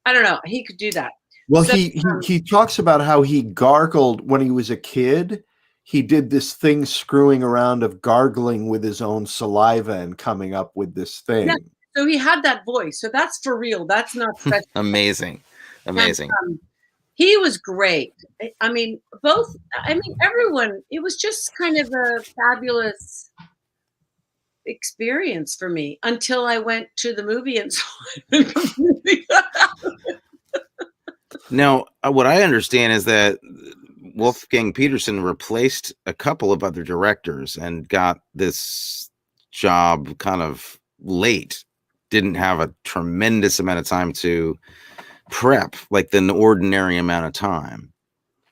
I don't know. He could do that. Well, so, he talks about how he gargled when he was a kid. He did this thing screwing around of gargling with his own saliva and coming up with this thing. Yeah, so he had that voice. So that's for real. That's not special. Amazing. And, he was great. I mean, everyone, it was just kind of a fabulous experience for me until I went to the movie and saw it. Now, what I understand is that Wolfgang Petersen replaced a couple of other directors and got this job kind of late. Didn't have a tremendous amount of time to prep, like an ordinary amount of time.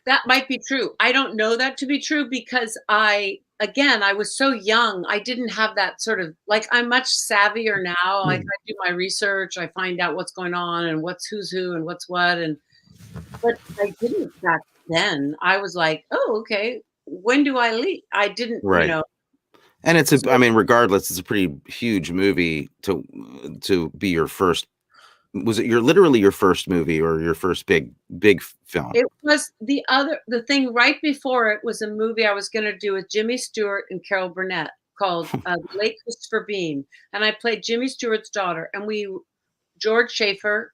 That might be true. I don't know that to be true because I was so young. I didn't have that sort of, like, I'm much savvier now. I do my research. I find out what's going on and who's who and what's what. But I didn't back then. I was like, oh, okay. When do I leave? I didn't, right. And regardless, it's a pretty huge movie to be your first. Was it literally your first movie or your first big film? It was the thing right before it was a movie I was going to do with Jimmy Stewart and Carol Burnett called The Late Christopher Bean. And I played Jimmy Stewart's daughter. And George Schaefer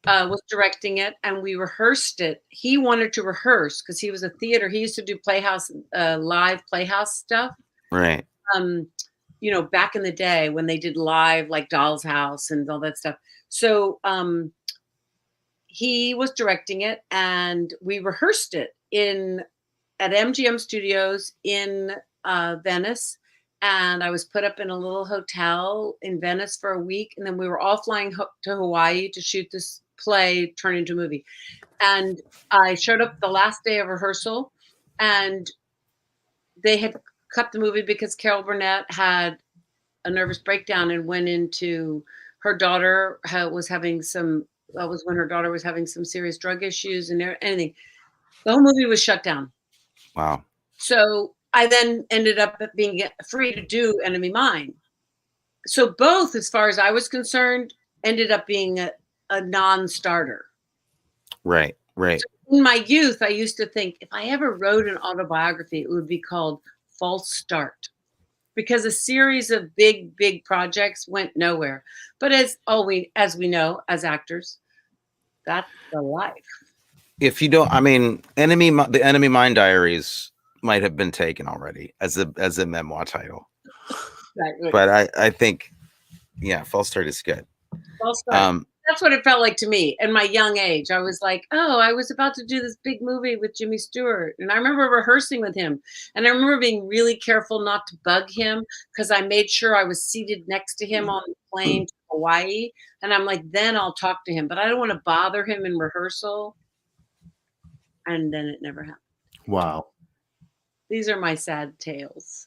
was directing it, and we rehearsed it. He wanted to rehearse because he was a theater. He used to do playhouse, live playhouse stuff. Right. Back in the day when they did live, like Doll's House and all that stuff. So he was directing it, and we rehearsed it at MGM Studios in Venice. And I was put up in a little hotel in Venice for a week, and then we were all flying to Hawaii to shoot this play turned into a movie. And I showed up the last day of rehearsal, and they had cut the movie because Carol Burnett had a nervous breakdown and went into her daughter was having some. That was when her daughter was having some serious drug issues and anything. The whole movie was shut down. Wow. So I then ended up being free to do Enemy Mine. So both, as far as I was concerned, ended up being a non-starter. Right. Right. So in my youth, I used to think if I ever wrote an autobiography, it would be called False Start, because a series of big projects went nowhere. But as we know as actors, that's the life. If you don't, I mean, the Enemy Mine Diaries might have been taken already as a memoir title. Right. But I think, yeah, False Start is good. False Start. That's what it felt like to me in my young age. I was like, oh, I was about to do this big movie with Jimmy Stewart. And I remember rehearsing with him. And I remember being really careful not to bug him, because I made sure I was seated next to him on the plane to Hawaii. And I'm like, then I'll talk to him. But I don't want to bother him in rehearsal. And then it never happened. Wow. These are my sad tales.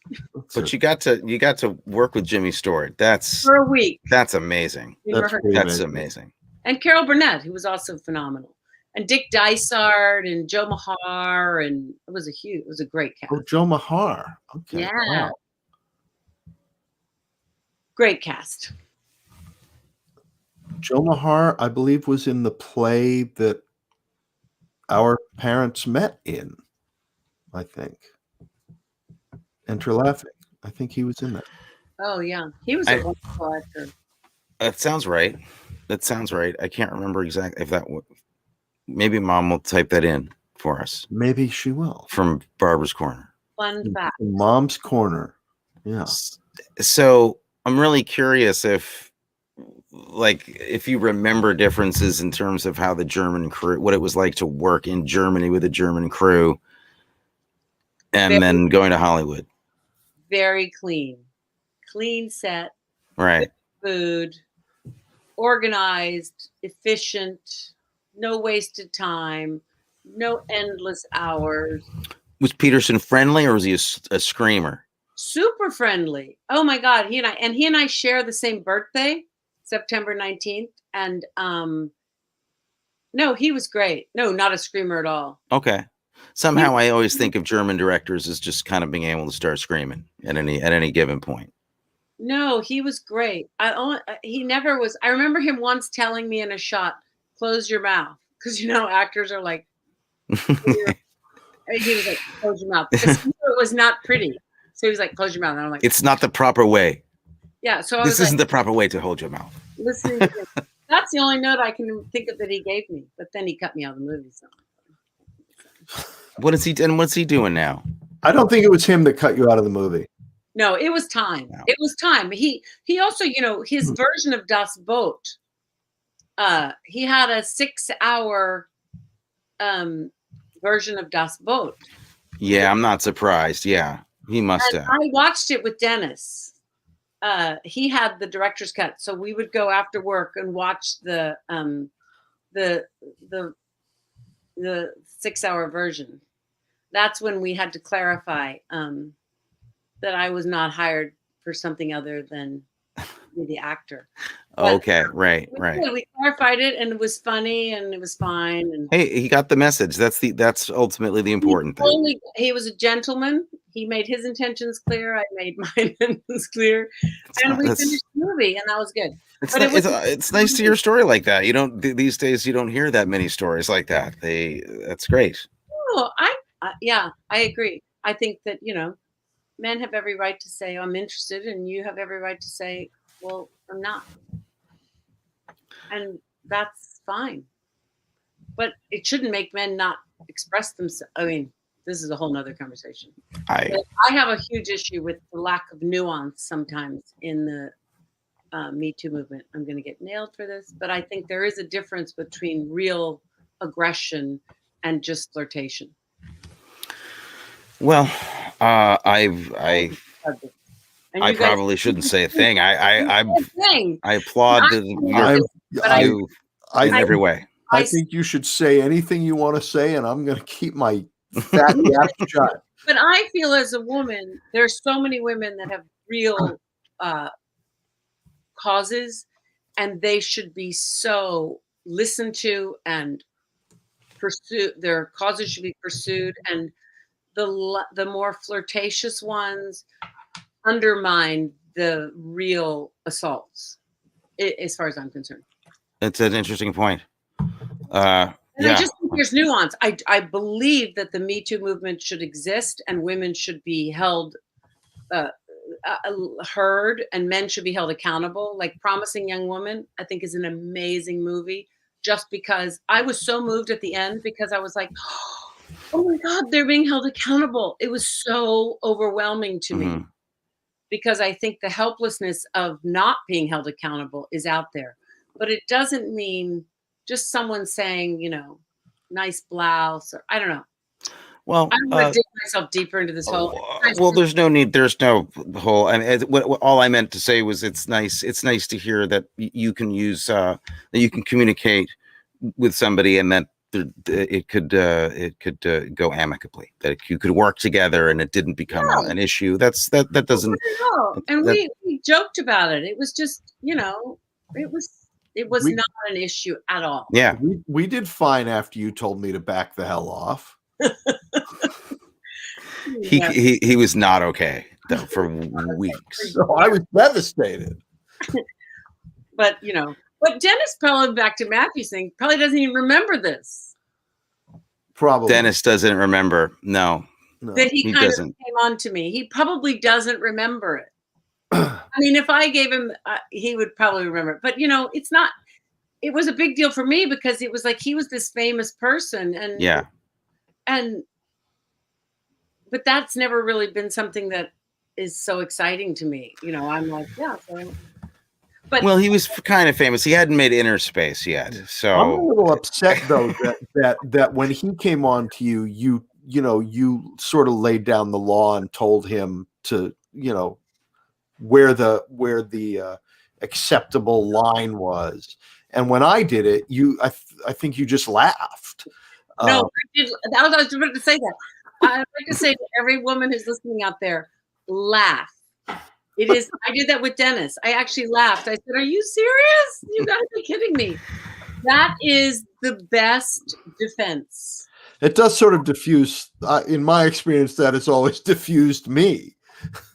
But you got to work with Jimmy Stewart. That's for a week. That's amazing. That's amazing. And Carol Burnett, who was also phenomenal, and Dick Dysart and Joe Mahar, and it was a great cast. Oh, Joe Mahar. Okay. Yeah. Wow. Great cast. Joe Mahar, I believe, was in the play that our parents met in, I think. Enter Laughing. I think he was in that. Oh, yeah. He was a wonderful actor. That sounds right. I can't remember exactly if that would. Maybe Mom will type that in for us. Maybe she will. From Barbara's Corner. Fun fact. Mom's Corner. Yeah. So I'm really curious if you remember differences in terms of how the German crew, what it was like to work in Germany with a German crew, and then going to Hollywood. Very clean set. Right. Food, organized, efficient, no wasted time, no endless hours. Was Petersen friendly, or was he a screamer? Super friendly. Oh my God. He and I share the same birthday, September 19th. And no, he was great. No, not a screamer at all. Okay. Somehow I always think of German directors as just kind of being able to start screaming at any given point. No, he was great. He never was. I remember him once telling me in a shot, "Close your mouth," because actors are like. He was like, "Close your mouth," because he knew it was not pretty. So he was like, "Close your mouth," and I'm like, "It's not the proper way." Yeah. So this isn't the proper way to hold your mouth. Listening to him. That's the only note I can think of that he gave me. But then he cut me out of the movie. So. What's he doing now? I don't think it was him that cut you out of the movie. No, it was time. No. It was time. He also, his version of Das Boot. He had a 6-hour version of Das Boot. Yeah, I'm not surprised. Yeah, he must have. I watched it with Dennis. He had the director's cut, so we would go after work and watch the 6-hour version. That's when we had to clarify that I was not hired for something other than be the actor. But, okay, right. We clarified it, and it was funny, and it was fine. And hey, he got the message. That's ultimately the important thing. He was a gentleman. He made his intentions clear. I made my intentions clear, and we finished the movie, and that was good. It's nice to hear a story like that. You don't these days. You don't hear that many stories like that. That's great. Oh, I agree. I think that men have every right to say I'm interested, and you have every right to say, well, I'm not, and that's fine. But it shouldn't make men not express themselves. I mean, this is a whole nother conversation. I have a huge issue with the lack of nuance sometimes in the Me Too movement. I'm going to get nailed for this, but I think there is a difference between real aggression and just flirtation. Well, I probably shouldn't say a thing. I applaud you in every way. I think you should say anything you want to say, and I'm going to keep my fat mouth shut. But I feel as a woman, there's so many women that have real causes, and they should be so listened to and pursued. Their causes should be pursued, and the more flirtatious ones undermine the real assaults, as far as I'm concerned. It's an interesting point. And I just think there's nuance. I believe that the Me Too movement should exist, and women should be held heard, and men should be held accountable. Like Promising Young Woman, I think is an amazing movie, just because I was so moved at the end, because I was like, oh my God, they're being held accountable. It was so overwhelming to me, because I think the helplessness of not being held accountable is out there. But it doesn't mean just someone saying, you know, nice blouse, or I don't know. Well, I'm going to dig myself deeper into this whole. Well, there's no need. There's no whole. I mean, all I meant to say was it's nice. It's nice to hear that you can use that you can communicate with somebody, and that it could go amicably. That you could work together, and it didn't become an issue. That doesn't. And we joked about it. It was just, you know, it was not an issue at all. Yeah, we did fine after you told me to back the hell off. He was not okay though for weeks. So I was devastated. But you know, but Dennis, probably back to Matthew's thing, probably doesn't even remember this. Probably Dennis doesn't remember. No. That he kind of came on to me. He probably doesn't remember it. I mean, if I gave him, he would probably remember it. But you know, it's not. It was a big deal for me, because it was like he was this famous person, and but that's never really been something that is so exciting to me. You know, I'm like, yeah. So, but well, he was kind of famous. He hadn't made Inner Space yet, so I'm a little upset though that when he came on to you, you sort of laid down the law and told him to, you know, where the acceptable line was. And when I did it, I think you just laughed. No, I did. I was about to say that. I'd like to say to every woman who's listening out there, laugh. It is. I did that with Dennis. I actually laughed. I said, "Are you serious? You got to be kidding me." That is the best defense. It does sort of diffuse. In my experience, that has always diffused me.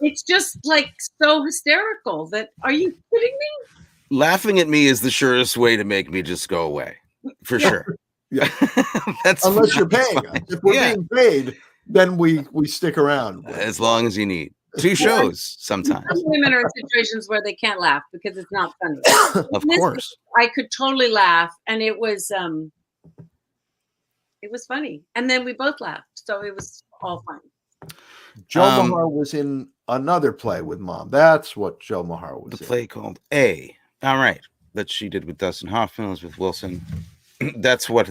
It's just like so hysterical. That, are you kidding me? Laughing at me is the surest way to make me just go away, for sure. Yeah. That's unless you're paying us. If we're being paid, then we stick around. As long as you need 2 shows sometimes. Some women are in situations where they can't laugh because it's not funny. Of course. I could totally laugh, and it was funny. And then we both laughed. So it was all fun. Joe Mahar was in another play with Mom. That's what Joe Mahar was in. The play called A. All right. That she did with Dustin Hoffman, Elizabeth Wilson. That's what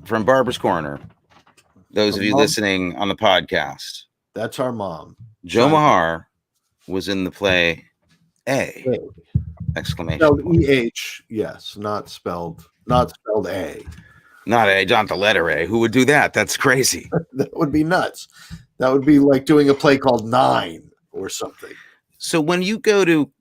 from Barbara's Corner. Those of you listening on the podcast. That's our mom. Joe Mahar was in the play A. Exclamation. Spelled E-H, yes, not spelled A. Not the letter A. Who would do that? That's crazy. That would be nuts. That would be like doing a play called Nine or something. So when you go to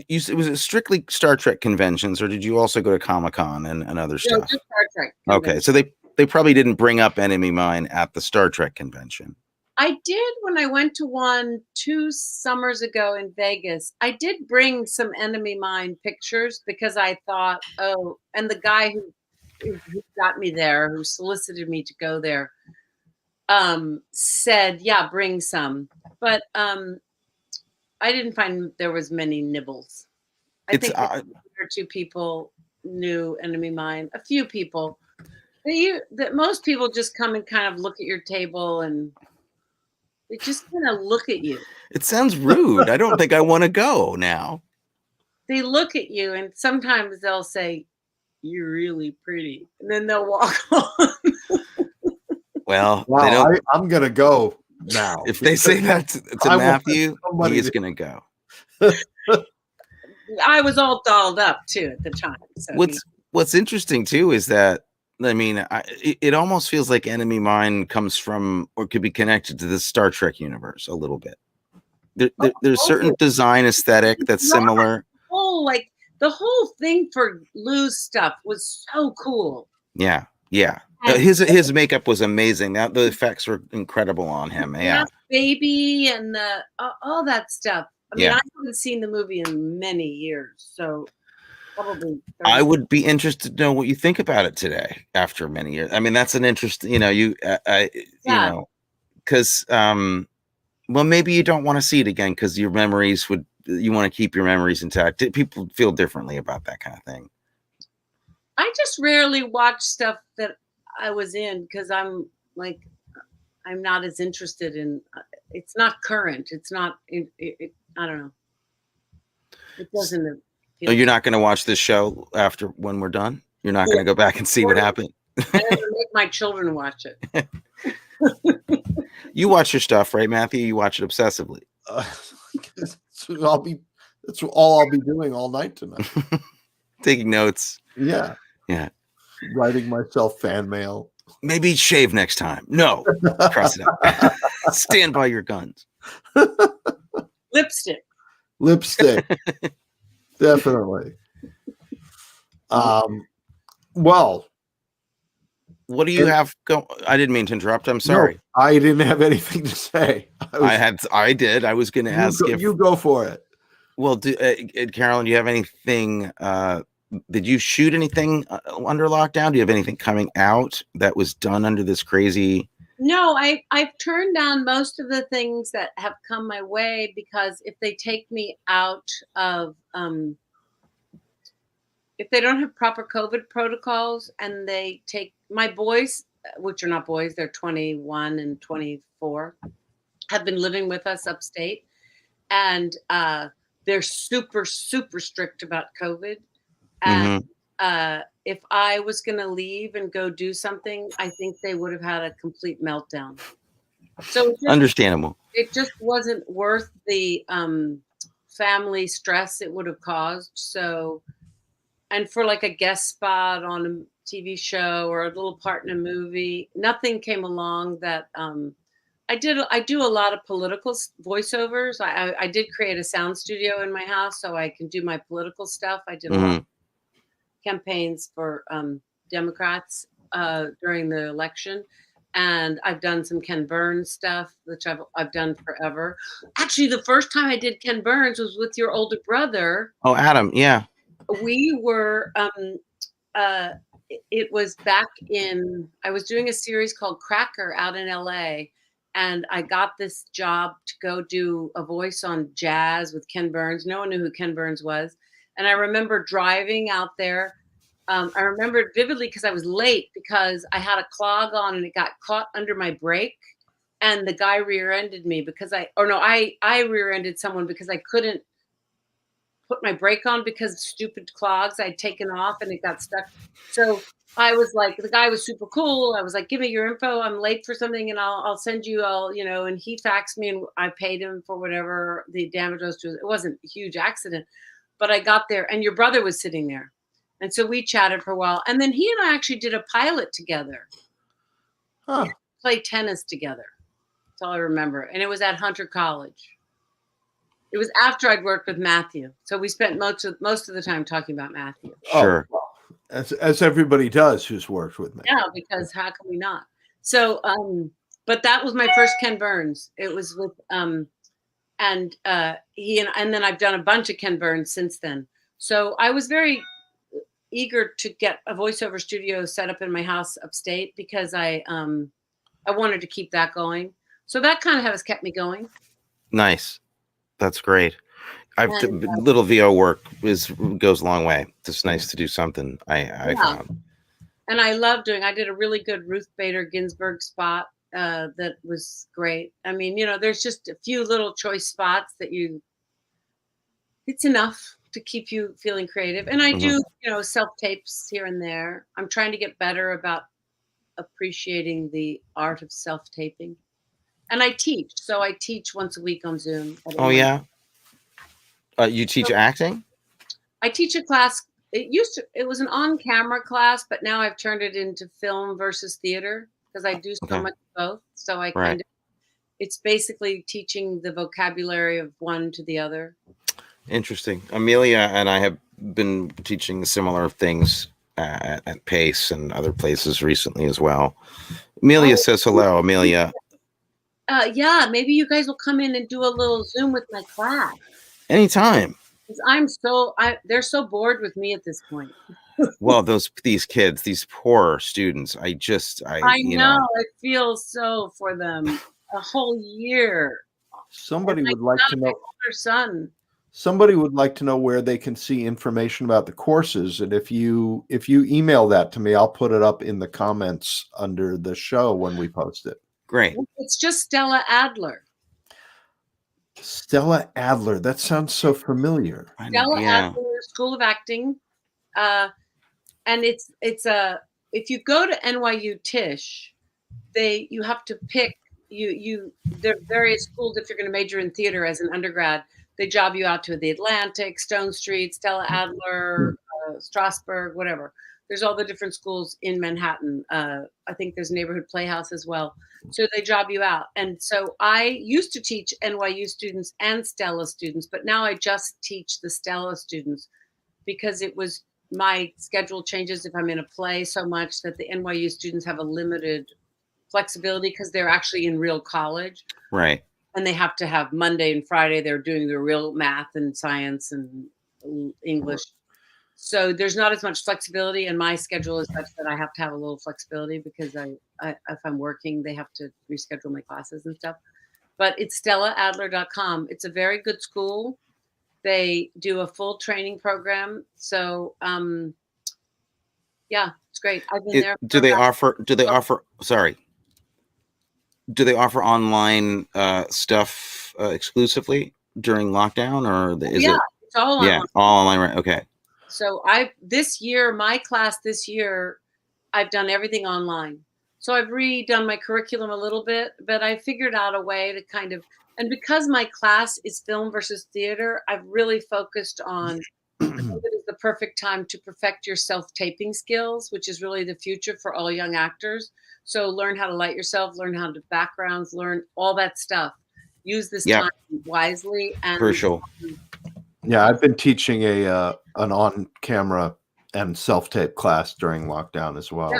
was it strictly Star Trek conventions, or did you also go to Comic-Con and other stuff? Just Star Trek. Okay, so they probably didn't bring up Enemy Mine at the Star Trek convention. I did when I went to one 2 summers ago in Vegas. I did bring some Enemy Mine pictures, because I thought, oh, and the guy who got me there, who solicited me to go there, said, yeah, bring some. But I didn't find there was many nibbles. I think 1 or 2 people knew Enemy Mine. A few people. That most people just come and kind of look at your table, and they just kind of look at you. It sounds rude. I don't think I want to go now. They look at you, and sometimes they'll say, "You're really pretty," and then they'll walk on. Well, wow, I'm gonna go now. If they say that to Matthew, he is gonna go. I was all dolled up too at the time. So what's interesting too is that, I mean, it almost feels like Enemy Mine comes from, or could be connected to the Star Trek universe a little bit. There's certain design aesthetic that's similar. The whole thing for Lou's stuff was so cool. Yeah. His makeup was amazing. The effects were incredible on him. Yeah, baby, and the all that stuff. I mean, Yeah. I haven't seen the movie in many years, so probably 30. I would be interested to know what you think about it today after many years. I mean, that's an interest. You know, because well, maybe you don't want to see it again because your memories you want to keep your memories intact. People feel differently about that kind of thing. I just rarely watch stuff that I was in because I'm not as interested in. It's not current. It's not. I don't know. It doesn't. Oh, you're not going to watch this show after when we're done? You're not going to go back and see what happened? I have to make my children watch it. You watch your stuff, right, Matthew? You watch it obsessively. That's all I'll be doing all night tonight. Taking notes. Yeah. Writing myself fan mail. Maybe shave next time. No. Cross it out. Stand by your guns. Lipstick. Definitely. Well, what do you have go? I didn't mean to interrupt. I'm sorry. No, I didn't have anything to say. I did. I was going to ask if you go for it. Well, Carolyn, do you have anything? Did you shoot anything under lockdown? Do you have anything coming out that was done under this crazy? No, I've turned down most of the things that have come my way because if they take me out of if they don't have proper COVID protocols and they take my boys, which are not boys, they're 21 and 24, have been living with us upstate, and they're super, super strict about COVID. And if I was going to leave and go do something, I think they would have had a complete meltdown. So understandable. It just wasn't worth the family stress it would have caused. So, and for like a guest spot on a TV show or a little part in a movie, nothing came along that I do a lot of political voiceovers. I did create a sound studio in my house so I can do my political stuff. I did a lot of campaigns for Democrats during the election. And I've done some Ken Burns stuff, which I've done forever. Actually, the first time I did Ken Burns was with your older brother. Oh, Adam, yeah. We were, it was back in, I was doing a series called Cracker out in LA. And I got this job to go do a voice on jazz with Ken Burns. No one knew who Ken Burns was. And I remember driving out there. I remember it vividly because I was late because I had a clog on and it got caught under my brake. And the guy rear-ended me because I rear-ended someone because I couldn't put my brake on because stupid clogs I'd taken off and it got stuck. So I was like, the guy was super cool. I was like, give me your info. I'm late for something and I'll send you all, and he faxed me and I paid him for whatever the damage was to. It wasn't a huge accident, but I got there and your brother was sitting there. And so we chatted for a while. And then he and I actually did a pilot together. We played tennis together. That's all I remember. And it was at Hunter College. It was after I'd worked with Matthew. So we spent most of the time talking about Matthew. Sure. Oh, as everybody does who's worked with me. Yeah, because how can we not? So, but that was my first Ken Burns. It was with, and then I've done a bunch of Ken Burns since then. So I was very eager to get a voiceover studio set up in my house upstate because I wanted to keep that going. So that kind of has kept me going. Nice. That's great. Little VO work goes a long way. It's nice to do something. I found. And I love I did a really good Ruth Bader Ginsburg spot that was great. I mean, there's just a few little choice spots that it's enough to keep you feeling creative. And I do, self-tapes here and there. I'm trying to get better about appreciating the art of self-taping. And I teach. So I teach once a week on Zoom. Oh, yeah? You teach acting? I teach a class. It was an on-camera class, but now I've turned it into film versus theater because I do so much of both. So I it's basically teaching the vocabulary of one to the other. Interesting. Amelia and I have been teaching similar things at Pace and other places recently as well. Amelia says hello. Amelia. Yeah, maybe you guys will come in and do a little Zoom with my class. Anytime. 'Cause they're so bored with me at this point. Well, these kids, these poor students, I know, I feel so for them. A whole year. Somebody would like to know. Older son. Somebody would like to know where they can see information about the courses, and if you email that to me, I'll put it up in the comments under the show when we post it. Great. It's just Stella Adler. Stella Adler. That sounds so familiar. Stella Adler School of Acting, and it's if you go to NYU Tisch, you have to pick there are various schools. If you're going to major in theater as an undergrad, they job you out to the Atlantic, Stone Street, Stella Adler, Strasbourg, whatever. There's all the different schools in Manhattan. I think there's Neighborhood Playhouse as well. So they job you out. And so I used to teach NYU students and Stella students, but now I just teach the Stella students because my schedule changes if I'm in a play so much that the NYU students have a limited flexibility because they're actually in real college. Right. And they have to have Monday and Friday, they're doing their real math and science and English. So there's not as much flexibility, and my schedule is such that I have to have a little flexibility because if I'm working, they have to reschedule my classes and stuff. But it's stellaadler.com. It's a very good school. They do a full training program. So yeah, it's great. I've been there. Do they offer online stuff exclusively during lockdown, or is it? It's all online. Yeah, all online, right? Okay. So my class this year, I've done everything online. So I've redone my curriculum a little bit, but I figured out a way to and because my class is film versus theater, I've really focused on I think it is the perfect time to perfect your self-taping skills, which is really the future for all young actors. So learn how to light yourself, learn how to backgrounds, learn all that stuff. Use this time wisely and crucial. Yeah, I've been teaching an on-camera and self-tape class during lockdown as well.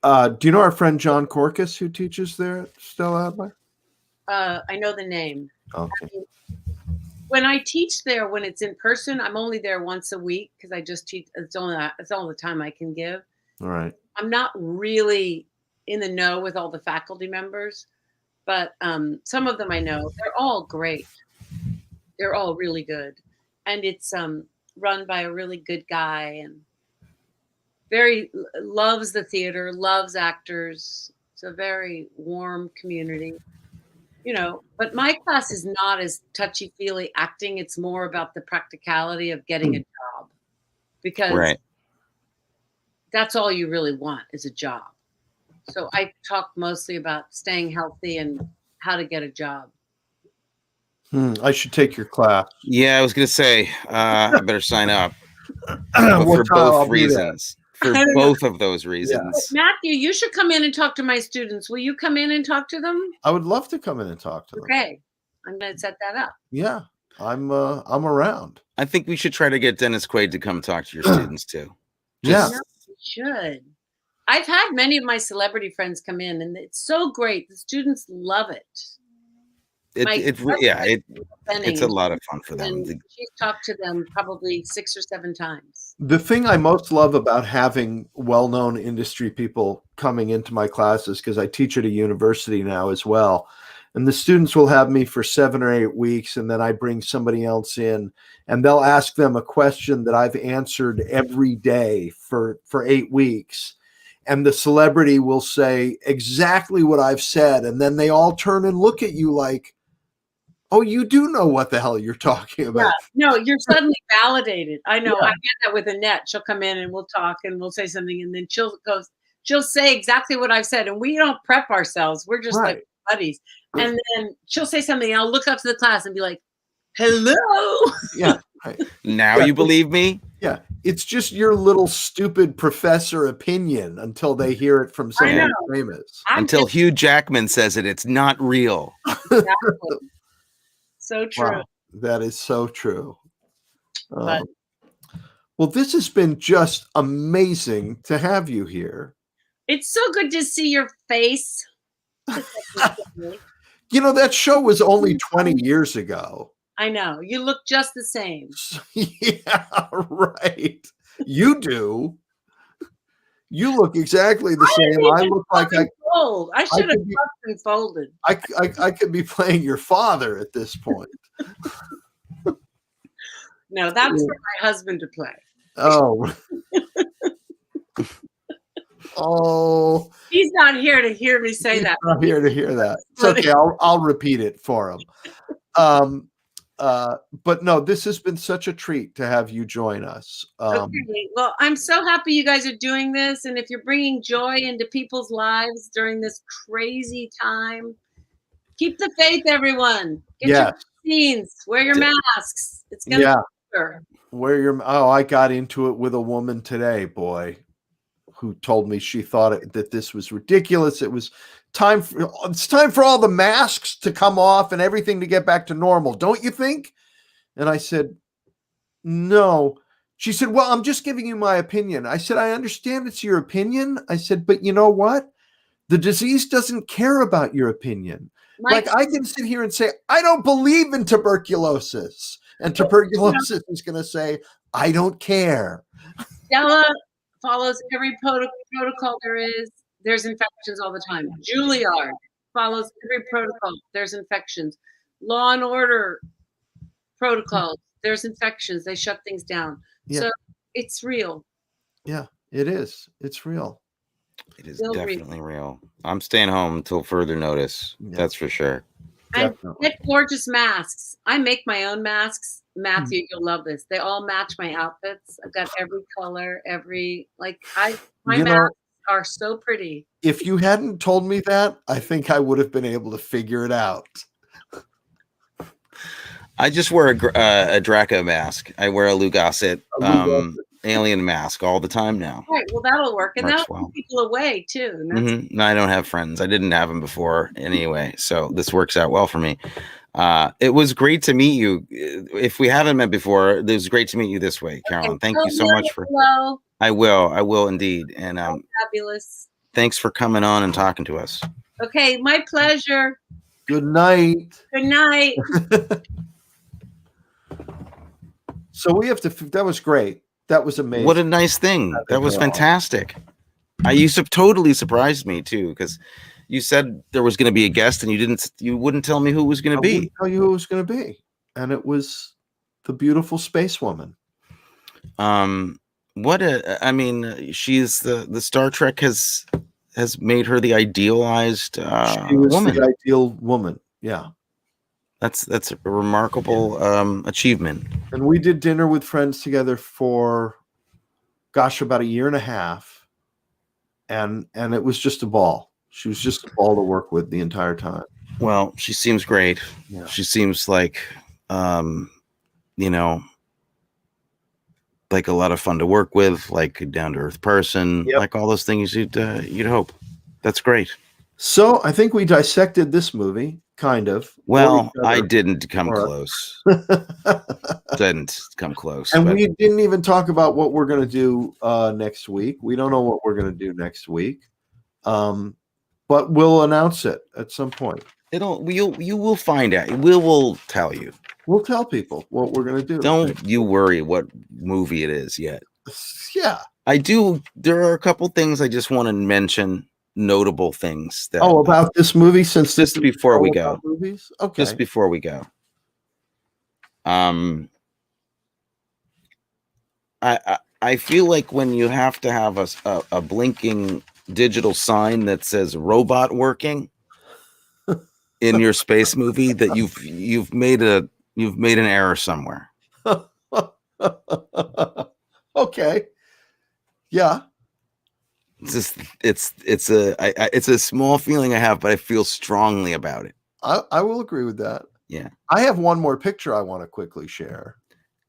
Yeah. Do you know our friend John Corcus who teaches there at Stella Adler? I know the name. Okay. When I teach there, when it's in person, I'm only there once a week because I just teach. It's all the time I can give. All right. I'm not really in the know with all the faculty members, but some of them I know. They're all great. They're all really good, and it's run by a really good guy and loves the theater, loves actors. It's a very warm community. But my class is not as touchy-feely acting. It's more about the practicality of getting a job because that's all you really want is a job. So I talk mostly about staying healthy and how to get a job. I should take your class. Yeah, I was going to say, I better sign up for both reasons. For both of those reasons. Yeah. Matthew, you should come in and talk to my students. Will you come in and talk to them? I would love to come in and talk to them. Okay. I'm going to set that up. Yeah. I'm around. I think we should try to get Dennis Quaid to come talk to your students too. Yeah. We should. I've had many of my celebrity friends come in and it's so great. The students love it. It's a lot of fun for them. She's talked to them probably 6 or 7 times. The thing I most love about having well-known industry people coming into my classes, because I teach at a university now as well, and the students will have me for 7 or 8 weeks, and then I bring somebody else in, and they'll ask them a question that I've answered every day for 8 weeks. And the celebrity will say exactly what I've said, and then they all turn and look at you like, oh, you do know what the hell you're talking about. Yeah. No, you're suddenly validated. I know. Yeah. I get that with Annette. She'll come in and we'll talk and we'll say something, and then she'll say exactly what I've said, and we don't prep ourselves. We're just like buddies. And then she'll say something, and I'll look up to the class and be like, hello. Yeah. Now you believe me? Yeah. It's just your little stupid professor opinion until they hear it from someone famous. Until Hugh Jackman says it's not real. Exactly. So true. Wow, that is so true. Well, this has been just amazing to have you here. It's so good to see your face. You know, that show was only 20 years ago. I know. You look just the same. Yeah, right. You do. You look exactly the same. I look like I should have been folded. I could be playing your father at this point. No, that's for my husband to play. Oh. Oh. He's not here to hear me say that. Not here to hear that. It's okay. I'll repeat it for him. But no, this has been such a treat to have you join us. Okay. Well, I'm so happy you guys are doing this. And if you're bringing joy into people's lives during this crazy time, keep the faith, everyone. Get your vaccines. Wear your masks. It's going to be better. I got into it with a woman today, boy, who told me she thought that this was ridiculous. It's time for all the masks to come off and everything to get back to normal, don't you think? And I said, no. She said, well, I'm just giving you my opinion. I said, I understand it's your opinion. I said, but you know what? The disease doesn't care about your opinion. Like I can sit here and say, I don't believe in tuberculosis. And tuberculosis is going to say, I don't care. Stella follows every protocol there is. There's infections all the time. Juilliard follows every protocol. There's infections. Law and Order protocols. There's infections. They shut things down. Yeah. So it's real. Yeah, it is. It's real. It is definitely real. I'm staying home until further notice. Yeah. That's for sure. And get gorgeous masks. I make my own masks. Matthew, you'll love this. They all match my outfits. I've got every color, my masks are so pretty. If you hadn't told me that, I think I would have been able to figure it out. I just wear a Draco mask. I wear a Gossett alien mask all the time now. Right. Well, that'll work. And that'll keep people away too. No, I don't have friends. I didn't have them before anyway. So this works out well for me. It was great to meet you. If we haven't met before, it was great to meet you this way, Carolyn. Thank you so much for. Hello. I will indeed. And fabulous. Thanks for coming on and talking to us. Okay, my pleasure. Good night. Good night. So we have to. That was great. That was amazing. What a nice thing. That was fantastic. You totally surprised me too, because you said there was going to be a guest and you wouldn't tell me who it was going to be. I wouldn't tell you who it was going to be. And it was the beautiful space woman. She's the Star Trek has made her the idealized she was woman. The ideal woman. Yeah. That's a remarkable achievement. And we did dinner with friends together for, about a year and a half. And it was just a ball. She was just a ball to work with the entire time. Well, she seems great. Yeah. She seems like, like a lot of fun to work with, like a down-to-earth person, like all those things you'd hope. That's great. So I think we dissected this movie. Kind of. Well, I didn't come close. Didn't come close. And we didn't even talk about what we're going to do next week. We don't know what we're going to do next week. But we'll announce it at some point. You will find out. We will tell you. We'll tell people what we're going to do. Don't you worry what movie it is yet. Yeah. I do. There are a couple things I just want to mention. Notable things that about this movie since just before we go. Movies? Okay. Just before we go. I feel like when you have to have a blinking digital sign that says robot working in your space movie, that you've made an error somewhere. Okay. Yeah. It's a small feeling I have, but I feel strongly about it. I will agree with that. Yeah. I have one more picture I want to quickly share.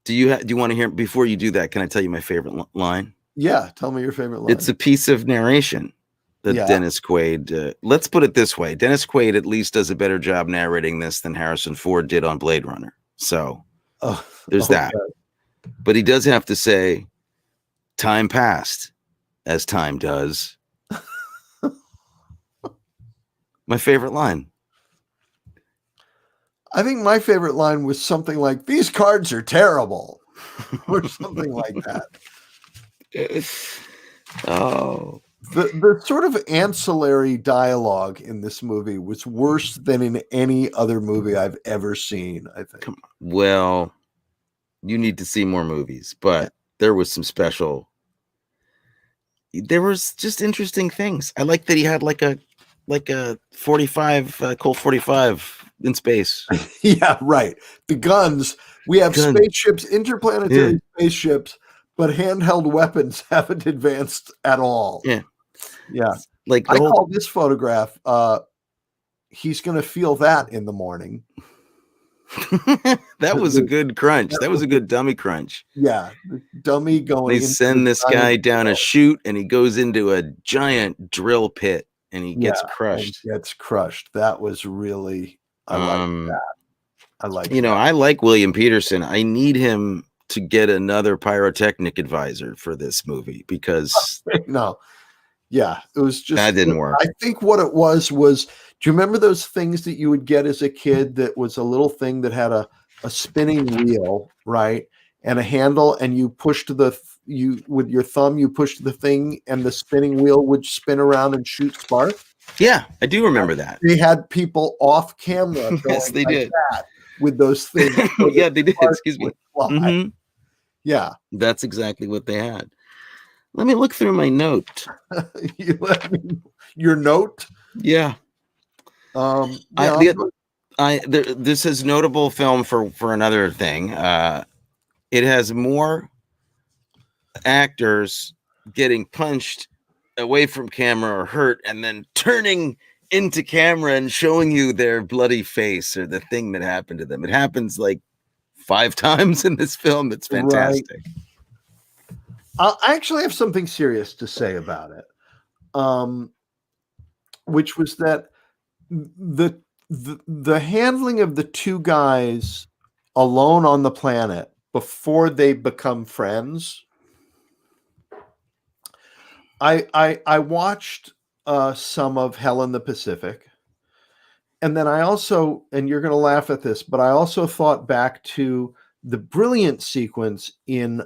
Do you want to hear before you do that? Can I tell you my favorite line? Yeah, tell me your favorite line. It's a piece of narration that Dennis Quaid. Let's put it this way: Dennis Quaid at least does a better job narrating this than Harrison Ford did on Blade Runner. So there's that. But he does have to say, time passed, as time does. My favorite line. I think my favorite line was something like, "These cards are terrible," or something like that. Oh, The sort of ancillary dialogue in this movie was worse than in any other movie I've ever seen, I think. come on. Well, you need to see more movies, but there was some special. There was just interesting things. I like that he had like a 45 Colt 45 in space. Yeah, right. The guns. We have Gun. spaceships, interplanetary spaceships, but handheld weapons haven't advanced at all. Yeah. Yeah. Like the I whole call this photograph, he's going to feel that in the morning. that was a good crunch. That was a good dummy crunch. Yeah. The dummy going. They send this guy down a chute and he goes into a giant drill pit and he gets crushed. Gets crushed. That was really, I like that. I like you know, I like William Petersen. I need him to get another pyrotechnic advisor for this movie because no. Yeah, it was just that didn't work. I think what it was, do you remember those things that you would get as a kid that was a little thing that had a spinning wheel, right? And a handle, and you pushed with your thumb, you pushed the thing and the spinning wheel would spin around and shoot sparks? Yeah, I do remember that. They had people off camera yes, they did. That with those things. So yeah, they did. Excuse me. Mm-hmm. Yeah. That's exactly what they had. Let me look through my note. Your note? Yeah. This is notable film for another thing. It has more actors getting punched away from camera or hurt and then turning into camera and showing you their bloody face or the thing that happened to them. It happens like 5 times in this film. It's fantastic. Right. I actually have something serious to say about it, which was that the handling of the two guys alone on the planet before they become friends. I watched some of Hell in the Pacific, and then I also, and you're going to laugh at this, but I also thought back to the brilliant sequence in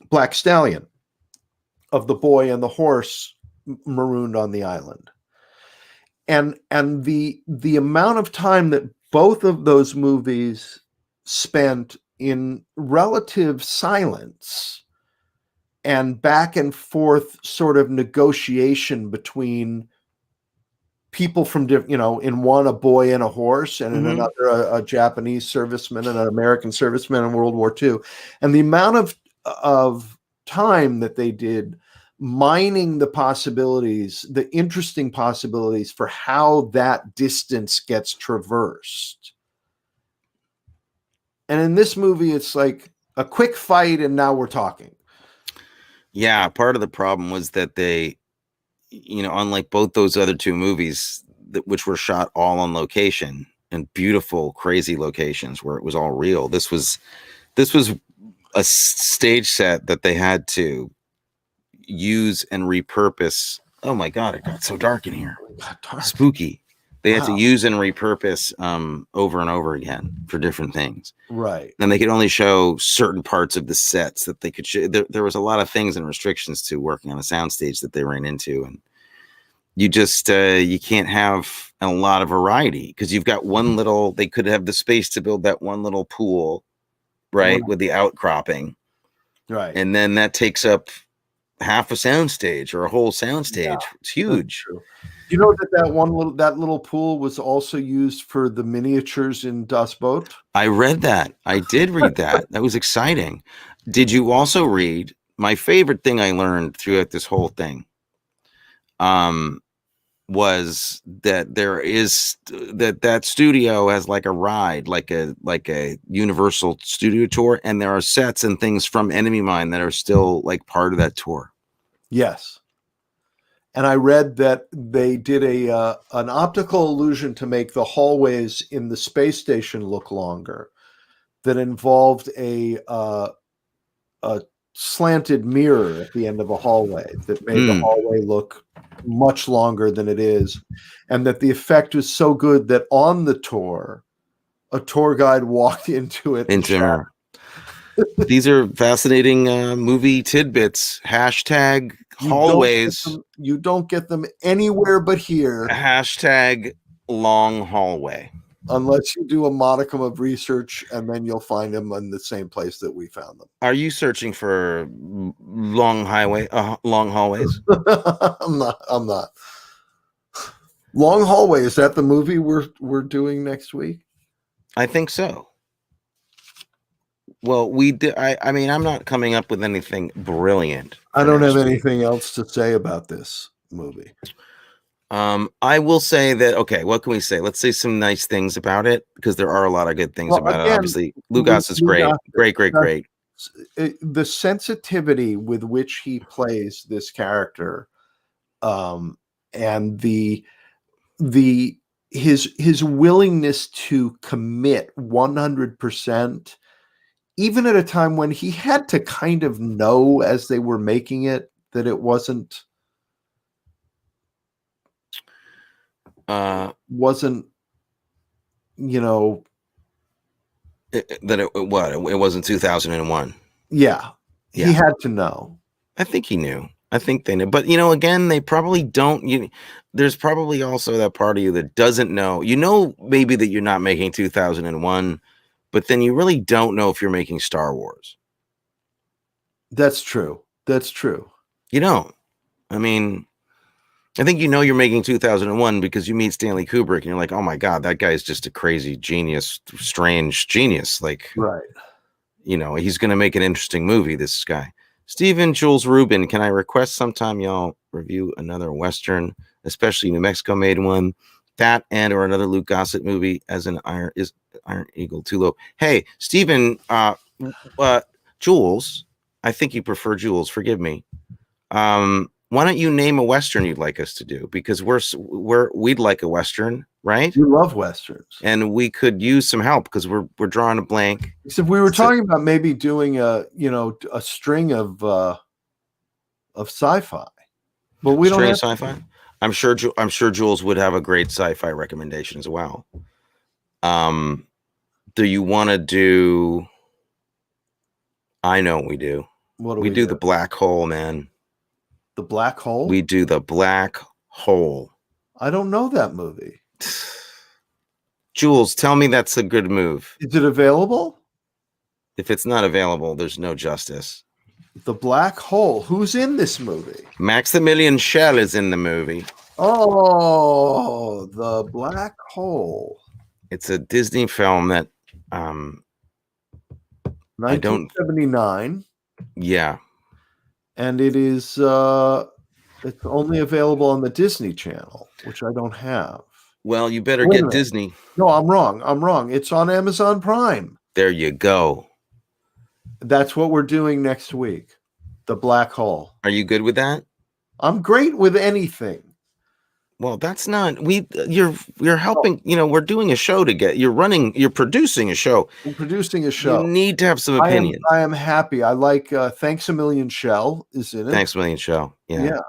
Black Stallion of the boy and the horse marooned on the island. And the amount of time that both of those movies spent in relative silence and back and forth sort of negotiation between people from different, in one a boy and a horse, and in another a Japanese serviceman and an American serviceman in World War II, and the amount of time that they did mining the possibilities, the interesting possibilities for how that distance gets traversed. And in this movie, it's like a quick fight and now we're talking. Yeah, part of the problem was that they, unlike both those other two movies, which were shot all on location in beautiful, crazy locations where it was all real. This was a stage set that they had to use and repurpose. Oh my God, it got so dark in here. Spooky. They had to use and repurpose over and over again for different things. Right. And they could only show certain parts of the sets that they could show. There was a lot of things and restrictions to working on a soundstage that they ran into. And you just, you can't have a lot of variety because you've got they could have the space to build that one little pool, right? With the outcropping. Right. And then that takes up half a soundstage or a whole soundstage. Yeah, it's huge. You know that little pool was also used for the miniatures in Das Boot? I read that. I did read that. That was exciting. Did you also read my favorite thing I learned throughout this whole thing? Was that there is that studio has like a ride, like a Universal Studio tour, and there are sets and things from Enemy Mine that are still like part of that tour. Yes. And I read that they did an optical illusion to make the hallways in the space station look longer that involved a slanted mirror at the end of a hallway that made the hallway look much longer than it is, and that the effect was so good that on the tour, a tour guide walked into it. These are fascinating movie tidbits. Hashtag hallways. You don't get them anywhere but here. Hashtag long hallway. Unless you do a modicum of research, and then you'll find them in the same place that we found them. Are you searching for long hallways? I'm not. Long Hallway, is that the movie we're doing next week? I think so. Well, we did. I mean, I'm not coming up with anything brilliant. I don't have anything else to say about this movie. I will say that, okay, what can we say? Let's say some nice things about it, because there are a lot of good things about it. Obviously, Lou Gossett is great. Great. The sensitivity with which he plays this character, and his willingness to commit 100%, even at a time when he had to kind of know as they were making it that it wasn't that it wasn't 2001. Yeah, he had to know. I think he knew. I think they knew. But again, they probably don't. There's probably also that part of you that doesn't know. Maybe that you're not making 2001, but then you really don't know if you're making Star Wars. That's true. You don't. I mean, I think you're making 2001 because you meet Stanley Kubrick and you're like, oh my God, that guy's just a crazy genius, strange genius. Like, right. He's going to make an interesting movie, this guy. Stephen Jules Rubin, can I request sometime y'all review another Western, especially New Mexico made one, that or another Luke Gossett movie as an Iron Eagle too low? Hey, Stephen, Jules, I think you prefer Jules, forgive me. Why don't you name a Western you'd like us to do? Because we'd like a Western, right? You love Westerns. And we could use some help because we're drawing a blank. Except we were talking about maybe doing a string of sci-fi. But we don't have sci-fi. I'm sure Jules would have a great sci-fi recommendation as well. Do you want to do? I know we do. What do we do? The Black Hole, man. The Black Hole? We do The Black Hole. I don't know that movie. Jules, tell me that's a good move. Is it available? If it's not available, there's no justice. The Black Hole. Who's in this movie? Maximilian Schell is in the movie. Oh, The Black Hole. It's a Disney film that 1979. Yeah. And it is it's only available on the Disney Channel, which I don't have. Well, you better get Disney. No, I'm wrong. It's on Amazon Prime. There you go. That's what we're doing next week. The Black Hole. Are you good with that? I'm great with anything. Well, that's not you're helping, we're doing a show you're producing a show. I'm producing a show. You need to have some opinions. I am happy. I like Thanks a Million Shell is in it. Thanks a Million Shell. Yeah.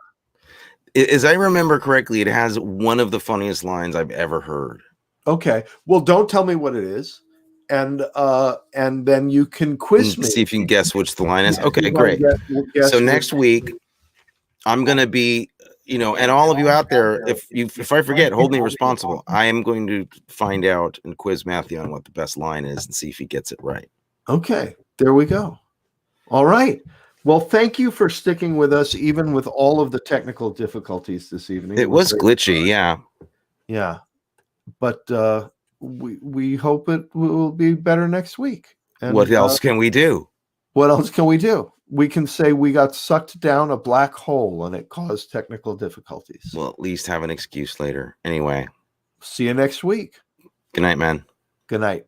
As I remember correctly, it has one of the funniest lines I've ever heard. Okay. Well, don't tell me what it is. And then you can quiz me. See if you can guess which the line is. Okay, great. So next week, I'm going to be, and all of you out there, if I forget, hold me responsible. I am going to find out and quiz Matthew on what the best line is and see if he gets it right. Okay, there we go. All right. Well, thank you for sticking with us, even with all of the technical difficulties this evening. It was glitchy, yeah. Yeah, but we hope it will be better next week. And what else can we do? What else can we do? We can say we got sucked down a black hole and it caused technical difficulties. Well, at least have an excuse later. Anyway. See you next week. Good night, man. Good night.